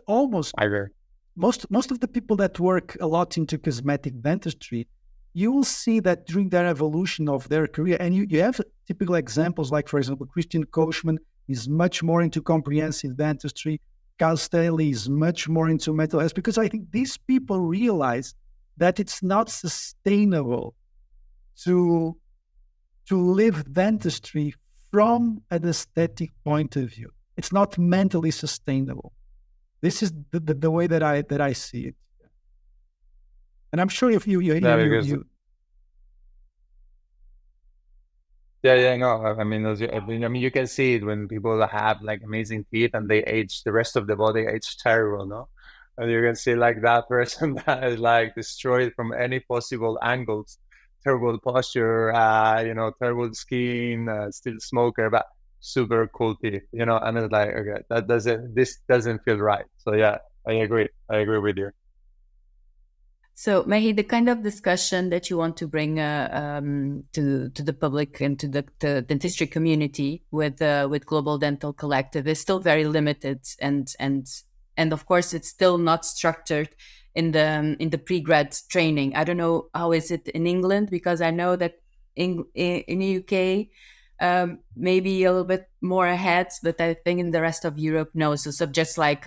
most of the people that work a lot into cosmetic dentistry, you will see that during their evolution of their career, and you have typical examples like, for example, Christian Kochman is much more into comprehensive dentistry. Carl Staley is much more into mental health, because I think these people realize that it's not sustainable to live dentistry from an aesthetic point of view. It's not mentally sustainable. This is the way that I see it. And I'm sure if you no, I mean, you can see it when people have like amazing teeth and they age, the rest of the body age terrible, no? And you can see like that person that is like destroyed from any possible angles, terrible posture, terrible skin, still smoker, but super cool teeth, and it's like, okay, this doesn't feel right. So yeah, I agree with you. So, Mehy, the kind of discussion that you want to bring to the public and to the dentistry community with Global Dental Collective is still very limited, and of course, it's still not structured in the pre-grad training. I don't know how is it in England, because I know that in the UK maybe a little bit more ahead, but I think in the rest of Europe, no. So subjects like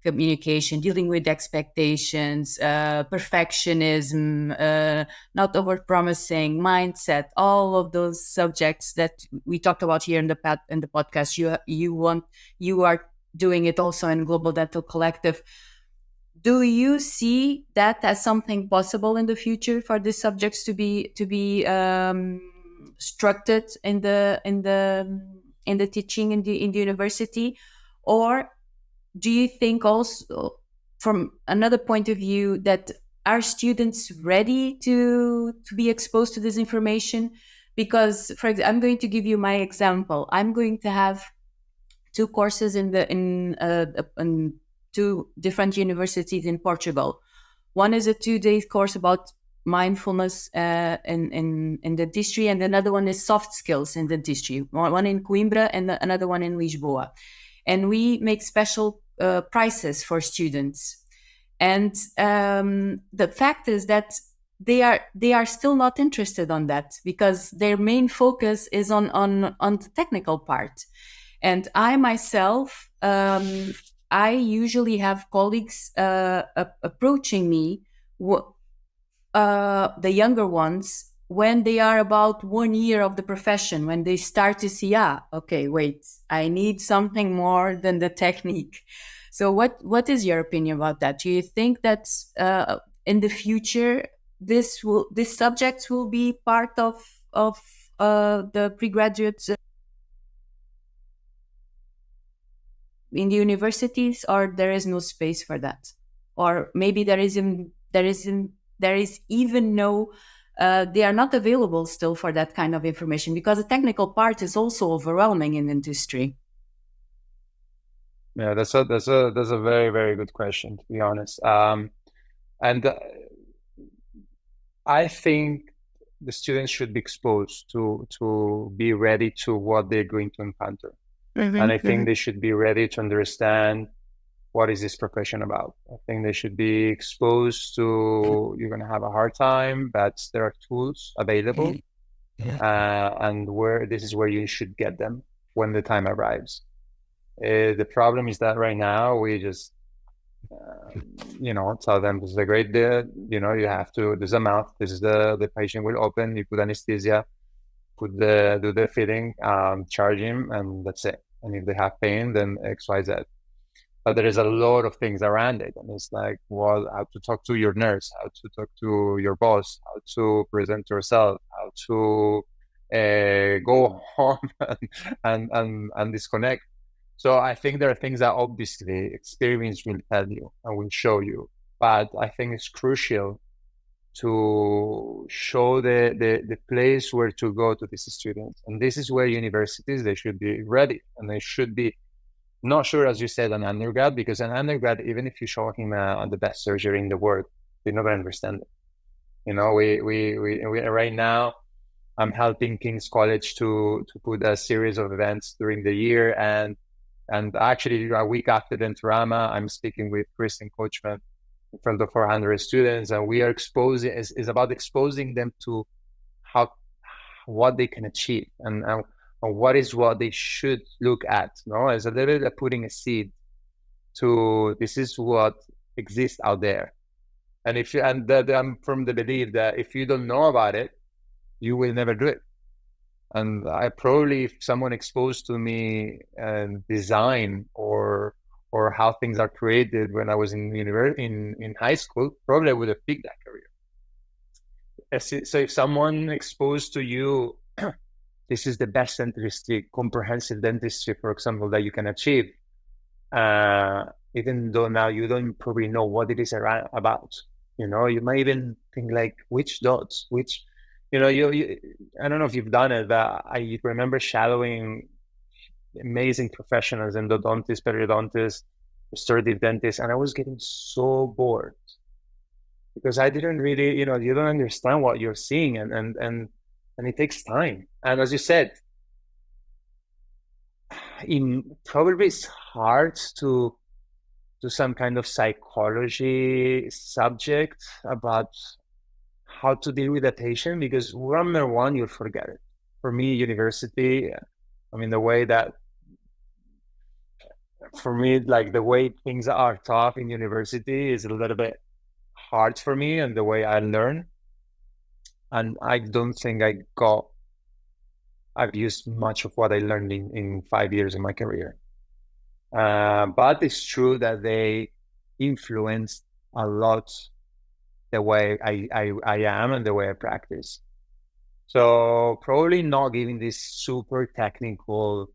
communication, dealing with expectations, perfectionism, not over-promising, mindset, all of those subjects that we talked about here in the podcast. You are doing it also in Global Dental Collective. Do you see that as something possible in the future for these subjects to be structured in the teaching in the university, or do you think also from another point of view that are students ready to be exposed to this information? Because, for example, I'm going to give you my example. I'm going to have two courses in two different universities in Portugal. One is a 2-day course about mindfulness in dentistry, and another one is soft skills in dentistry. One in Coimbra and another one in Lisboa. And we make special prices for students. And the fact is that they are still not interested on that, because their main focus is on the technical part. And I myself, I usually have colleagues approaching me, the younger ones, when they are about 1 year of the profession, when they start to see, okay, wait, I need something more than the technique. So what is your opinion about that? Do you think that in the future these subjects will be part of the pregraduates in the universities, or there is no space for that? Or maybe there is even no they are not available still for that kind of information, because the technical part is also overwhelming in industry. Yeah, that's a very, very good question, to be honest. And I think the students should be exposed to be ready to what they're going to encounter. And I think they should be ready to understand what is this profession about. I think they should be exposed to, you're going to have a hard time, but there are tools available. And this is where you should get them when the time arrives. The problem is that right now we just, tell them this is a great day. You have to, there's a mouth, this is the patient will open, you put anesthesia, do the fitting, charge him, and that's it. And if they have pain, then X, Y, Z. But there is a lot of things around it. And it's like, well, how to talk to your nurse, how to talk to your boss, how to present yourself, how to go home and disconnect. So I think there are things that obviously experience will tell you and will show you. But I think it's crucial to show the place where to go to these students. And this is where universities, they should be ready, and they should be not sure, as you said, an undergrad, because an undergrad, even if you show him on the best surgery in the world, they're not going to understand it. We right now, I'm helping King's College to put a series of events during the year, and actually a week after Dentorama, I'm speaking with Kristen Coachman in front of 400 students, and we are exposing is about exposing them to what they can achieve and what is what they should look at. As a little bit putting a seed to this is what exists out there. And I'm from the belief that if you don't know about it, you will never do it. And I probably, if someone exposed to me design or how things are created when I was in high school, probably I would have picked that career. So if someone exposed to you, this is the best dentistry, comprehensive dentistry, for example, that you can achieve, even though now you don't probably know what it is about. You might even think like, which dots, which, you I don't know if you've done it, but I remember shadowing amazing professionals, endodontists, periodontists, restorative dentists, and I was getting so bored because I didn't really, you don't understand what you're seeing, and it takes time. And as you said, probably it's hard to do some kind of psychology subject about how to deal with a patient, because number one, you'll forget it. For me, university, the way that, for me, like the way things are taught in university is a little bit hard for me, and the way I learn. And I don't think I've used much of what I learned in 5 years of my career. But it's true that they influenced a lot the way I am and the way I practice. So probably not giving these super technical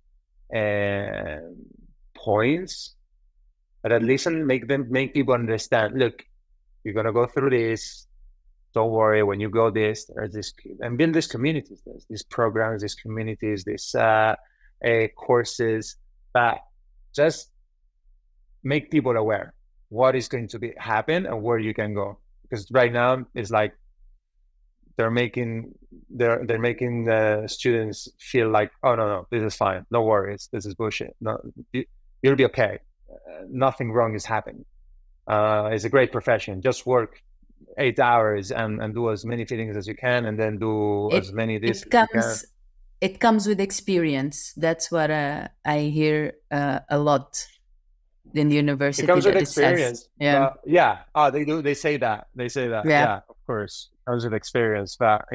points, but at least make people understand, look, you're going to go through this. Don't worry, when you go there's this, and build these communities, there's these programs, these communities, these courses, but just make people aware what is going to happen and where you can go. Because right now it's like, they're making the students feel like, oh no, this is fine, no worries, this is bullshit, no, you'll be okay, nothing wrong is happening. It's a great profession. Just work 8 hours and do as many fittings as you can, and then do as many this as you can. It comes with experience. That's what I hear a lot in the university. It comes with experience. Yeah. Yeah. Oh, they do. They say that. Yeah, of course. It comes with experience. But,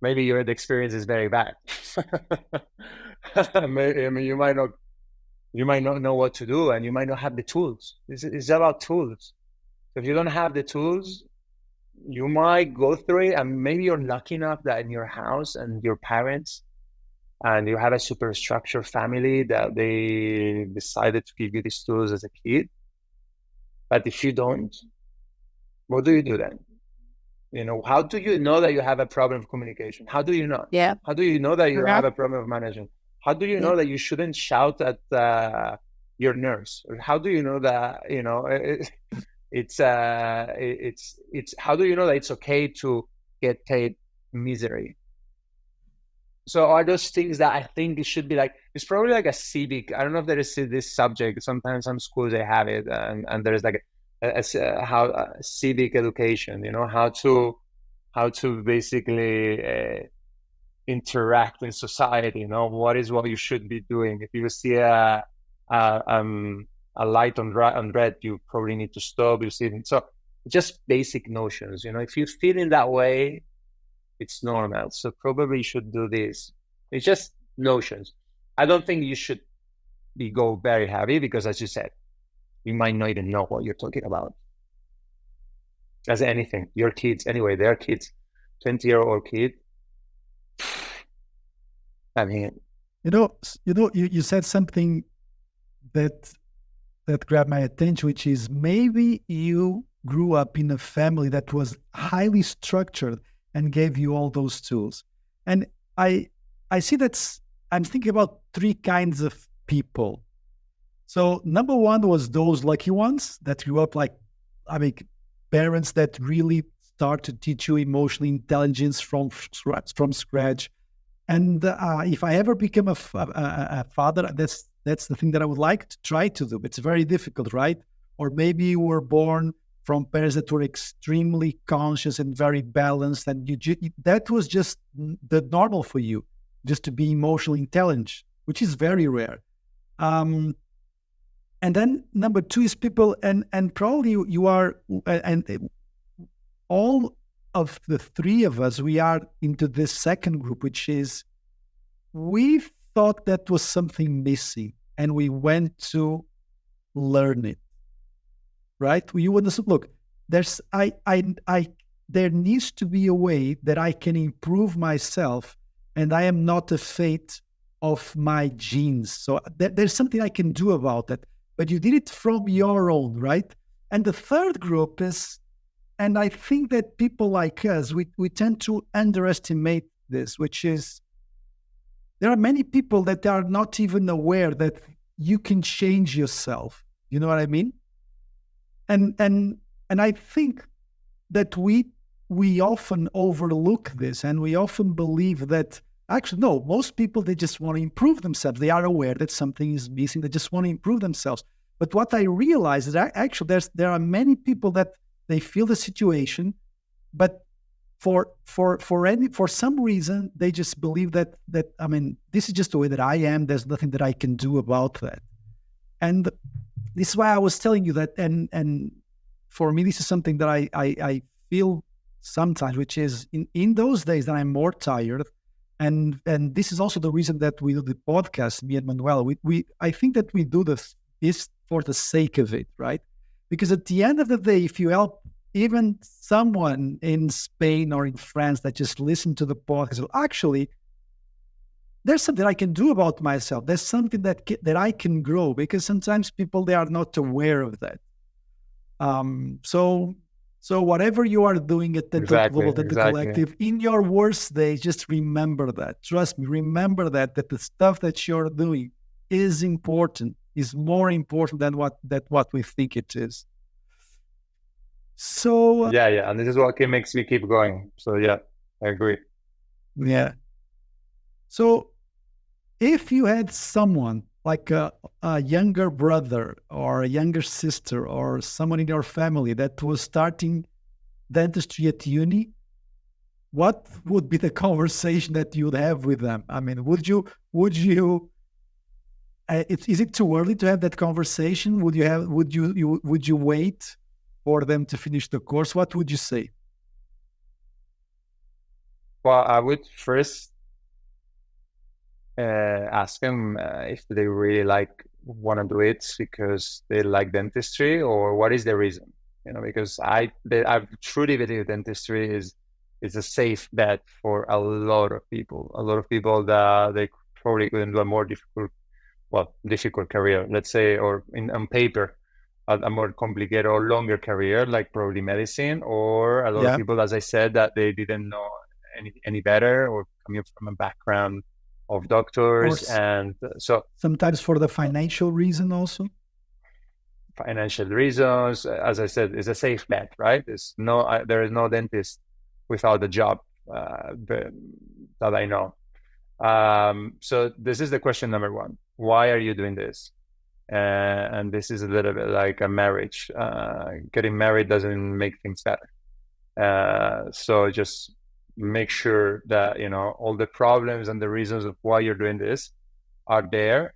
maybe your experience is very bad. I mean, you might not know what to do, and you might not have the tools. It's about tools. If you don't have the tools, you might go through it, and maybe you're lucky enough that in your house and your parents and you have a super structured family that they decided to give you these tools as a kid. But if you don't, what do you do then? How do you know that you have a problem of communication? How do you know? Yeah. How do you know that you have a problem of management? How do you know that you shouldn't shout at your nurse? Or how do you know that, it's how do you know that it's okay to get paid misery? So are those things that I think it should be like, it's probably like a civic. I don't know if there is this subject. Sometimes some schools they have it, and there's like a civic education. How to basically interact in society. What you should be doing. If you see a light on red, you probably need to stop. You see, so just basic notions. If you feel in that way, it's normal. So probably you should do this. It's just notions. I don't think you should go very heavy, because, as you said, you might not even know what you're talking about. As anything, your kids, anyway, they're kids, 20-year-old kid. I mean, you said something that grabbed my attention, which is maybe you grew up in a family that was highly structured and gave you all those tools. And I see I'm thinking about three kinds of people. So number one was those lucky ones that grew up parents that really start to teach you emotional intelligence from scratch. And if I ever become a father, that's the thing that I would like to try to do. It's very difficult, right? Or maybe you were born from parents that were extremely conscious and very balanced, and that was just the normal for you, just to be emotionally intelligent, which is very rare. And then number two is people, and probably you are, and all of the three of us, we are into this second group, which is we thought that was something missing, and we went to learn it. Right? You understand? Look, there needs to be a way that I can improve myself, and I am not a fate of my genes. So there's something I can do about that. But you did it from your own, right? And the third group is, and I think that people like us, we tend to underestimate this, which is there are many people that are not even aware that you can change yourself. You know what I mean? And I think that we often overlook this, and we often believe that actually, no, most people, they just want to improve themselves. They are aware that something is missing. They just want to improve themselves. But what I realize is that actually there are many people that they feel the situation, but for some reason, they just believe that I mean, this is just the way that I am. There's nothing that I can do about that. And this is why I was telling you that, and for me, this is something that I feel sometimes, which is in those days that I'm more tired, and this is also the reason that we do the podcast, me and Manuel. I think that we do this for the sake of it, right? Because at the end of the day, if you help even someone in Spain or in France that just listen to the podcast, well, actually, there's something I can do about myself. There's something that I can grow, because sometimes people, they are not aware of that. So whatever you are doing at the Global Dental Collective, in your worst days, just remember that. Trust me, remember that the stuff that you're doing is important, is more important than what we think it is. So yeah, and this is what makes me keep going. So yeah, I agree. Yeah. So if you had someone like a younger brother or a younger sister or someone in your family that was starting dentistry at uni, what would be the conversation that you'd have with them? I mean, is it too early to have that conversation? Would you wait for them to finish the course? What would you say? Well, I would first ask them if they really want to do it because they like dentistry, or what is the reason. Because I truly believe dentistry is a safe bet for a lot of people that they probably couldn't do a more difficult career, let's say, or on paper a more complicated or longer career, like probably medicine, or a lot of people, as I said, that they didn't know any better, or coming from a background of doctors, and so sometimes for the financial reason also. Financial reasons, as I said, is a safe bet, right? There is no dentist without a job that I know. So this is the question number one: why are you doing this? And this is a little bit like a marriage. Getting married doesn't make things better. So just make sure that all the problems and the reasons of why you're doing this are there.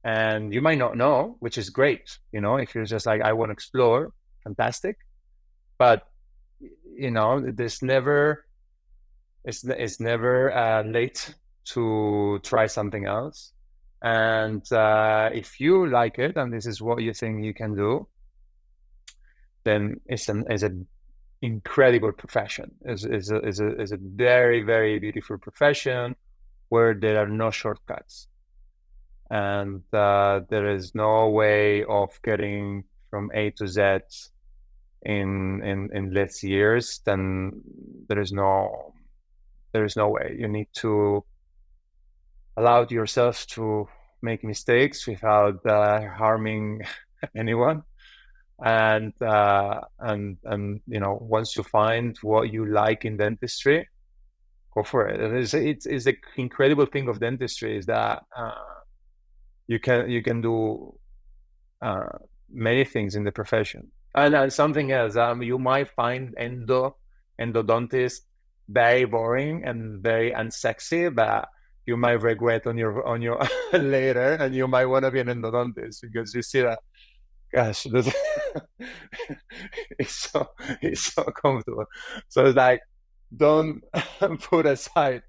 And you might not know, which is great. If you're just like, I want to explore, fantastic. But it's never late to try something else. And if you like it and this is what you think you can do, then it's an incredible profession. Is a very, very beautiful profession where there are no shortcuts. And there is no way of getting from A to Z in less years. Then there is no way. You need to allow yourself to make mistakes without harming anyone. And once you find what you like in dentistry, go for it. And it's the incredible thing of dentistry is that you can do many things in the profession. And something else, you might find endodontist very boring and very unsexy, but you might regret on your later, and you might want to be an endodontist because you see that, gosh, it's so comfortable. So it's like, don't put aside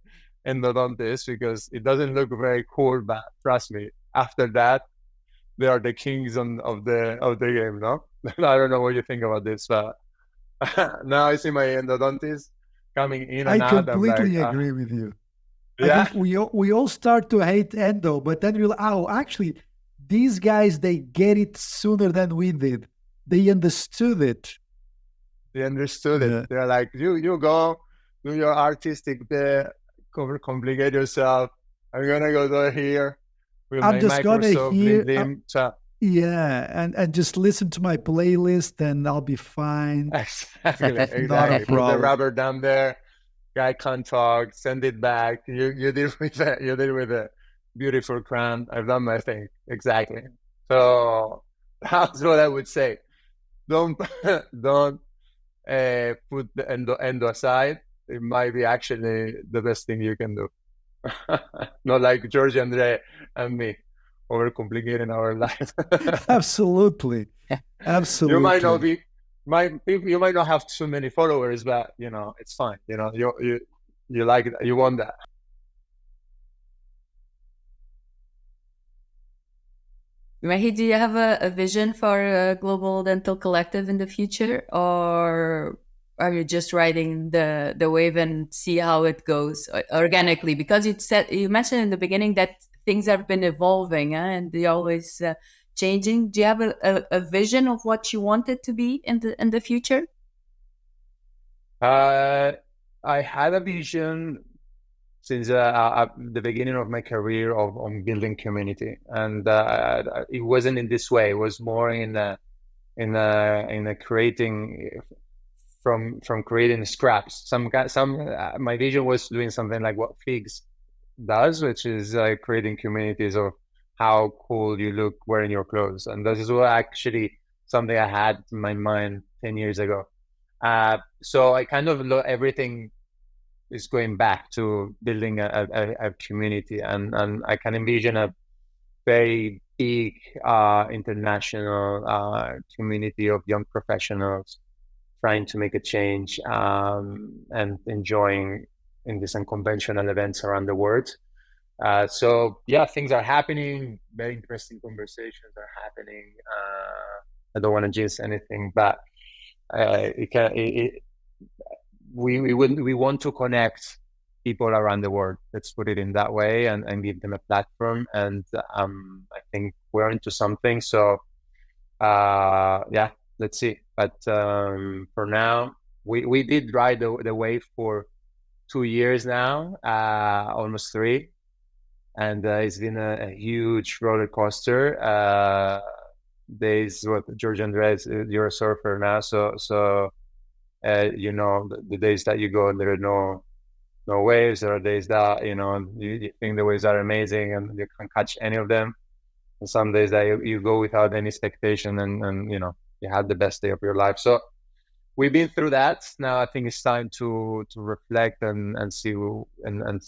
endodontist because it doesn't look very cool, but trust me, after that, they are the kings of the game, no? I don't know what you think about this, but now I see my endodontist coming in and out. I completely agree with you. Yeah? I think we all start to hate endo, but then actually, these guys, they get it sooner than we did. They understood it. They understood it. They're like, you go, do your artistic bit, complicate yourself. I'm gonna go there here. I'm just gonna hear, and just listen to my playlist, and I'll be fine. Exactly. Put the rubber down there. Guy can't talk. Send it back. You did with it. You did with a beautiful crown. I've done my thing. Exactly. So that's what I would say. Don't put the endo aside. It might be actually the best thing you can do. Not like George, Andre, and me overcomplicating our life. Absolutely. You might not have too many followers, but it's fine. You like it, you want that. Mehy, do you have a vision for a global dental collective in the future, or are you just riding the wave and see how it goes organically? Because you mentioned in the beginning that things have been evolving and they're always changing. Do you have a vision of what you want it to be in the future? I had a vision since the beginning of my career on building community, and it wasn't in this way. It was more in a creating from creating scraps. My vision was doing something like what Figs does, which is creating communities of how cool you look wearing your clothes. And this is what actually something I had in my mind 10 years ago. So I kind of everything is going back to building a community, and I can envision a very big international community of young professionals trying to make a change and enjoying in these unconventional events around the world. So yeah, things are happening. Very interesting conversations are happening. I don't want to jinx anything, but we want to connect people around the world. Let's put it in that way, and give them a platform. And I think we're into something. So yeah, let's see. But for now, we did ride the wave for 2 years now, almost 3. And it's been a huge roller coaster. Days what George Andres, you're a surfer now, so you know the days that you go and there are no waves. There are days that you think the waves are amazing and you can't catch any of them. And some days that you go without any expectation and you had the best day of your life. So we've been through that. Now I think it's time to reflect and see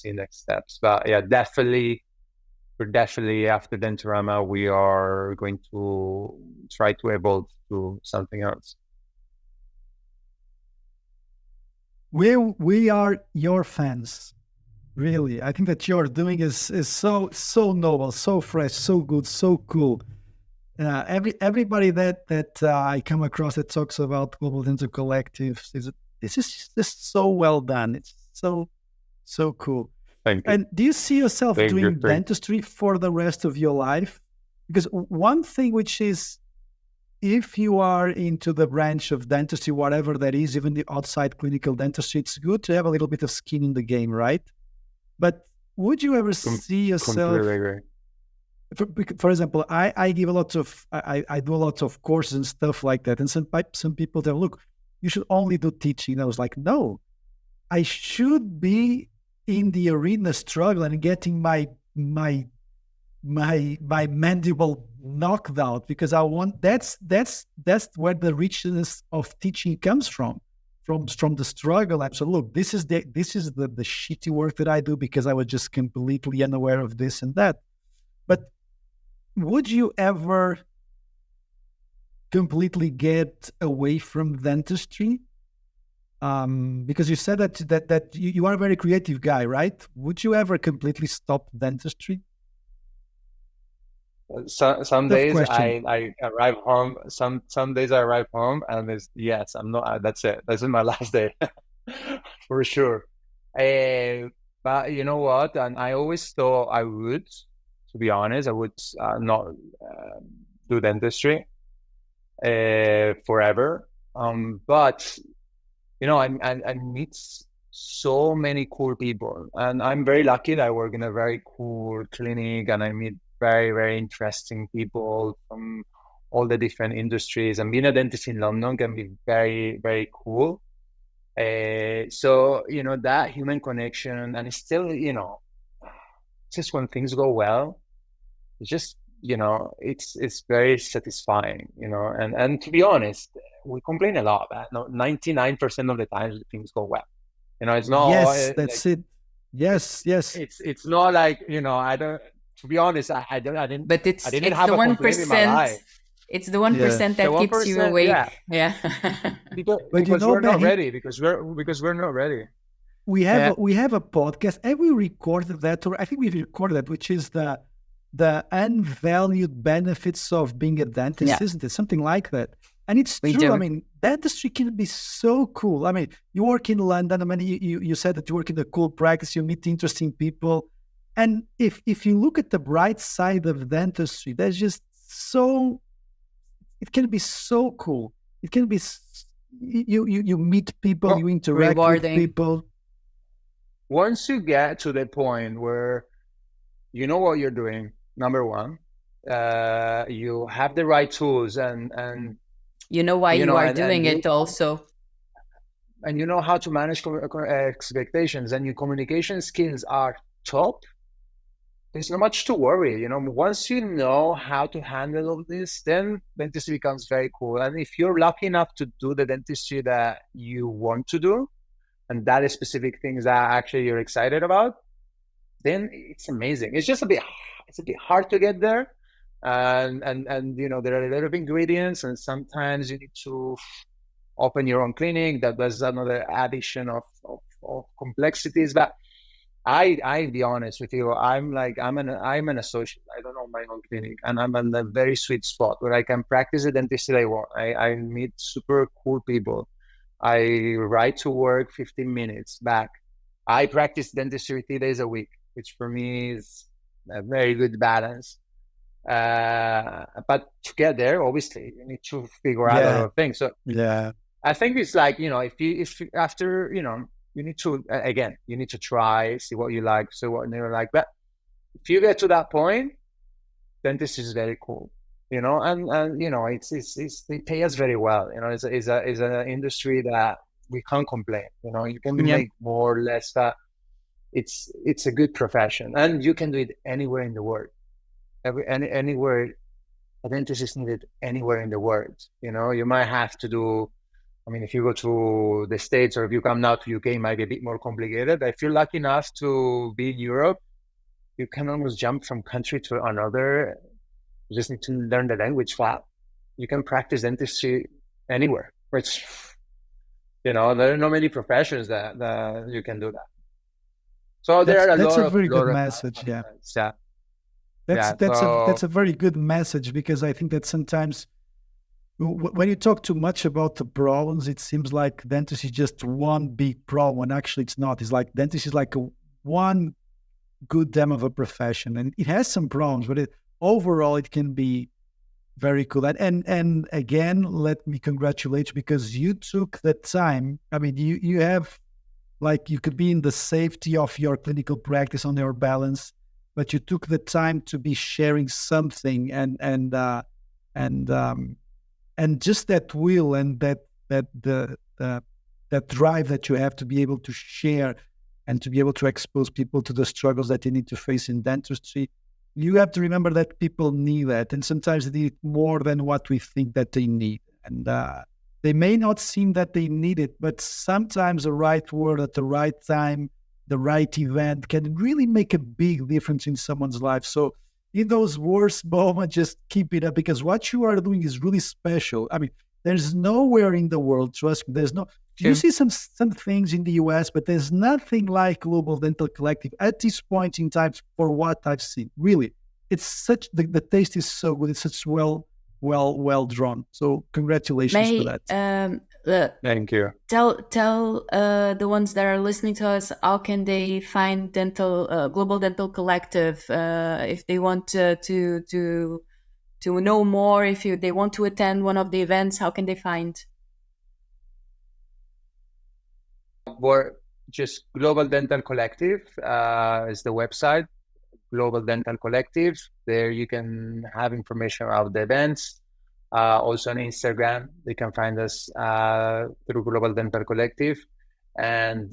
next steps. But yeah, definitely after Dentorama, we are going to try to evolve to something else. We are your fans, really. I think that you're doing is so noble, so fresh, so good, so cool. Everybody that I come across that talks about Global Dental Collective, this is just so well done. It's so cool. Thank you. And do you see yourself doing dentistry for the rest of your life? Because one thing which is, if you are into the branch of dentistry, whatever that is, even the outside clinical dentistry, it's good to have a little bit of skin in the game, right? But would you ever see yourself? For example, I give a lot of I do a lot of courses and stuff like that, and some people tell, look, you should only do teaching. I was like, no, I should be in the arena struggling and getting my mandible knocked out, because I want that's where the richness of teaching comes from the struggle. And so look, this is the shitty work that I do because I was just completely unaware of this and that. But would you ever completely get away from dentistry? Because you said that you are a very creative guy, right? Would you ever completely stop dentistry? Some days I arrive home. Some days I arrive home and I'm not. That's it. This is my last day, for sure. But you know what? And I always thought I would. To be honest, I would not do dentistry forever. But I meet so many cool people, and I'm very lucky that I work in a very cool clinic, and I meet very, very interesting people from all the different industries. And being a dentist in London can be very, very cool. So that human connection, and it's still just when things go well, it's just it's very satisfying, and to be honest, we complain a lot, but 99% of the times things go well. It's not. Yes, that's it. Yes. It's not like I don't. To be honest, I didn't. But I didn't have the a complaint in my life. It's the 1% that keeps you awake. Yeah. Because we're not ready. Because we're not ready. We have a podcast, and we recorded that, or I think we've recorded that, which is the unvalued benefits of being a dentist, isn't it? Something like that. And it's true. I mean, dentistry can be so cool. I mean, you work in London. I mean, you said that you work in a cool practice. You meet interesting people. And if you look at the bright side of dentistry, there's just it can be so cool. It can be, you meet people, you interact with people. Once you get to the point where you know what you're doing, number one, you have the right tools and you know why you are doing it also. and you know how to manage expectations, and your communication skills are top, there's not much to worry. Once you know how to handle all this, then dentistry becomes very cool. And if you're lucky enough to do the dentistry that you want to do, and that is specific things that actually you're excited about, then it's amazing. It's just a bit hard to get there. And there are a lot of ingredients, and sometimes you need to open your own clinic. That's another addition of complexities. But I be honest with you, I'm an associate. I don't own my own clinic, and I'm in a very sweet spot where I can practice the dentistry I want. I meet super cool people. I ride to work 15 minutes back. I practice dentistry 3 days a week, which for me is a very good balance. But to get there, obviously, you need to figure out a lot of things. So I think it's like, if after, you need to, again, you need to try, see what you like, see what you like. But if you get to that point, dentistry is very cool, and it's they pay us very well. It's an industry that we can't complain. You can make more or less. It's a good profession, and you can do it anywhere in the world. Anywhere, a dentist is needed anywhere in the world. You might have to do. If you go to the States, or if you come now to UK, it might be a bit more complicated. If you're lucky enough to be in Europe, you can almost jump from country to another. You just need to learn the language. Wow, you can practice dentistry anywhere. Which, there are not many professions that you can do that. So that's a very good message. Yeah. That's a very good message, because I think that sometimes when you talk too much about the problems, it seems like dentistry is just one big problem, and actually it's not. It's like dentistry is like one good damn of a profession, and it has some problems, but overall it can be very cool. And again, let me congratulate you, because you took the time. You have, you could be in the safety of your clinical practice on your balance, but you took the time to be sharing something, and just that will, and that drive that you have to be able to share and to be able to expose people to the struggles that they need to face in dentistry. You have to remember that people need that, and sometimes they need more than what we think that they need. And they may not seem that they need it, but sometimes the right word at the right time, the right event can really make a big difference in someone's life. So in those worst moments, just keep it up, because what you are doing is really special. There's nowhere in the world, trust me, there's no... You see some things in the US, but there's nothing like Global Dental Collective at this point in time for what I've seen. Really, it's such... The taste is so good. It's such well drawn. So congratulations for that. Thank you. Tell the ones that are listening to us, how can they find Global Dental Collective if they want to know more? If they want to attend one of the events, how can they find? Or just Global Dental Collective is the website. Global Dental Collective. There you can have information about the events. Also on Instagram, they can find us through Global Dental Collective. And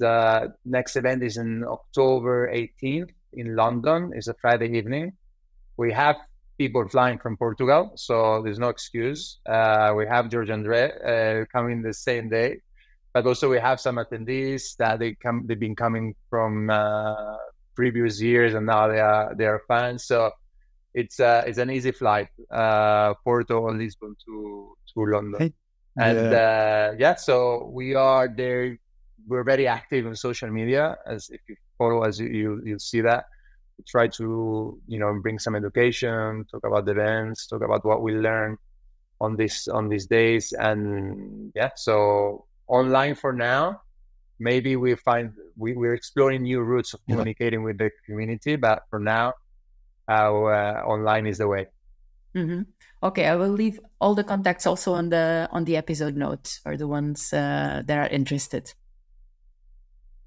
next event is in October 18th in London. It's a Friday evening. We have people flying from Portugal, so there's no excuse. We have George Andre coming the same day, but also we have some attendees that they've been coming from previous years, and now they are fans. So it's an easy flight, Porto or Lisbon to London. So we are there. We're very active on social media. As if you follow us, you'll see that. We try to bring some education, talk about the events, talk about what we learn on these days, and so online for now. Maybe we're exploring new routes of communicating with the community, but for now, online is the way. Mm-hmm. Okay, I will leave all the contacts also on the episode notes for the ones that are interested.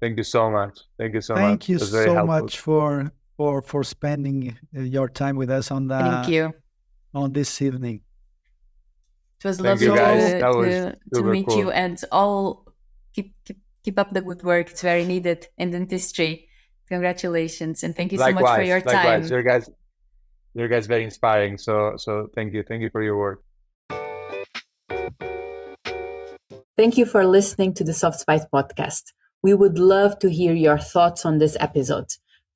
Thank you so much. Thank you so much. Thank you so much for spending your time with us on this evening. It was lovely to meet you, and all Keep up the good work. It's very needed in dentistry. Congratulations, and thank you so much for Likewise, your time. Your guys very inspiring. So thank you for your work. Thank you for listening to the Soft Bites podcast. We would love to hear your thoughts on this episode.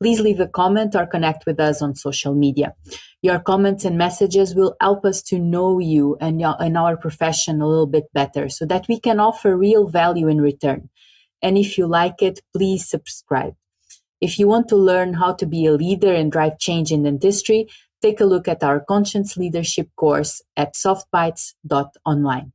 Please leave a comment or connect with us on social media. Your comments and messages will help us to know you and our profession a little bit better so that we can offer real value in return. And if you like it, please subscribe. If you want to learn how to be a leader and drive change in dentistry, take a look at our Conscience Leadership course at softbites.online.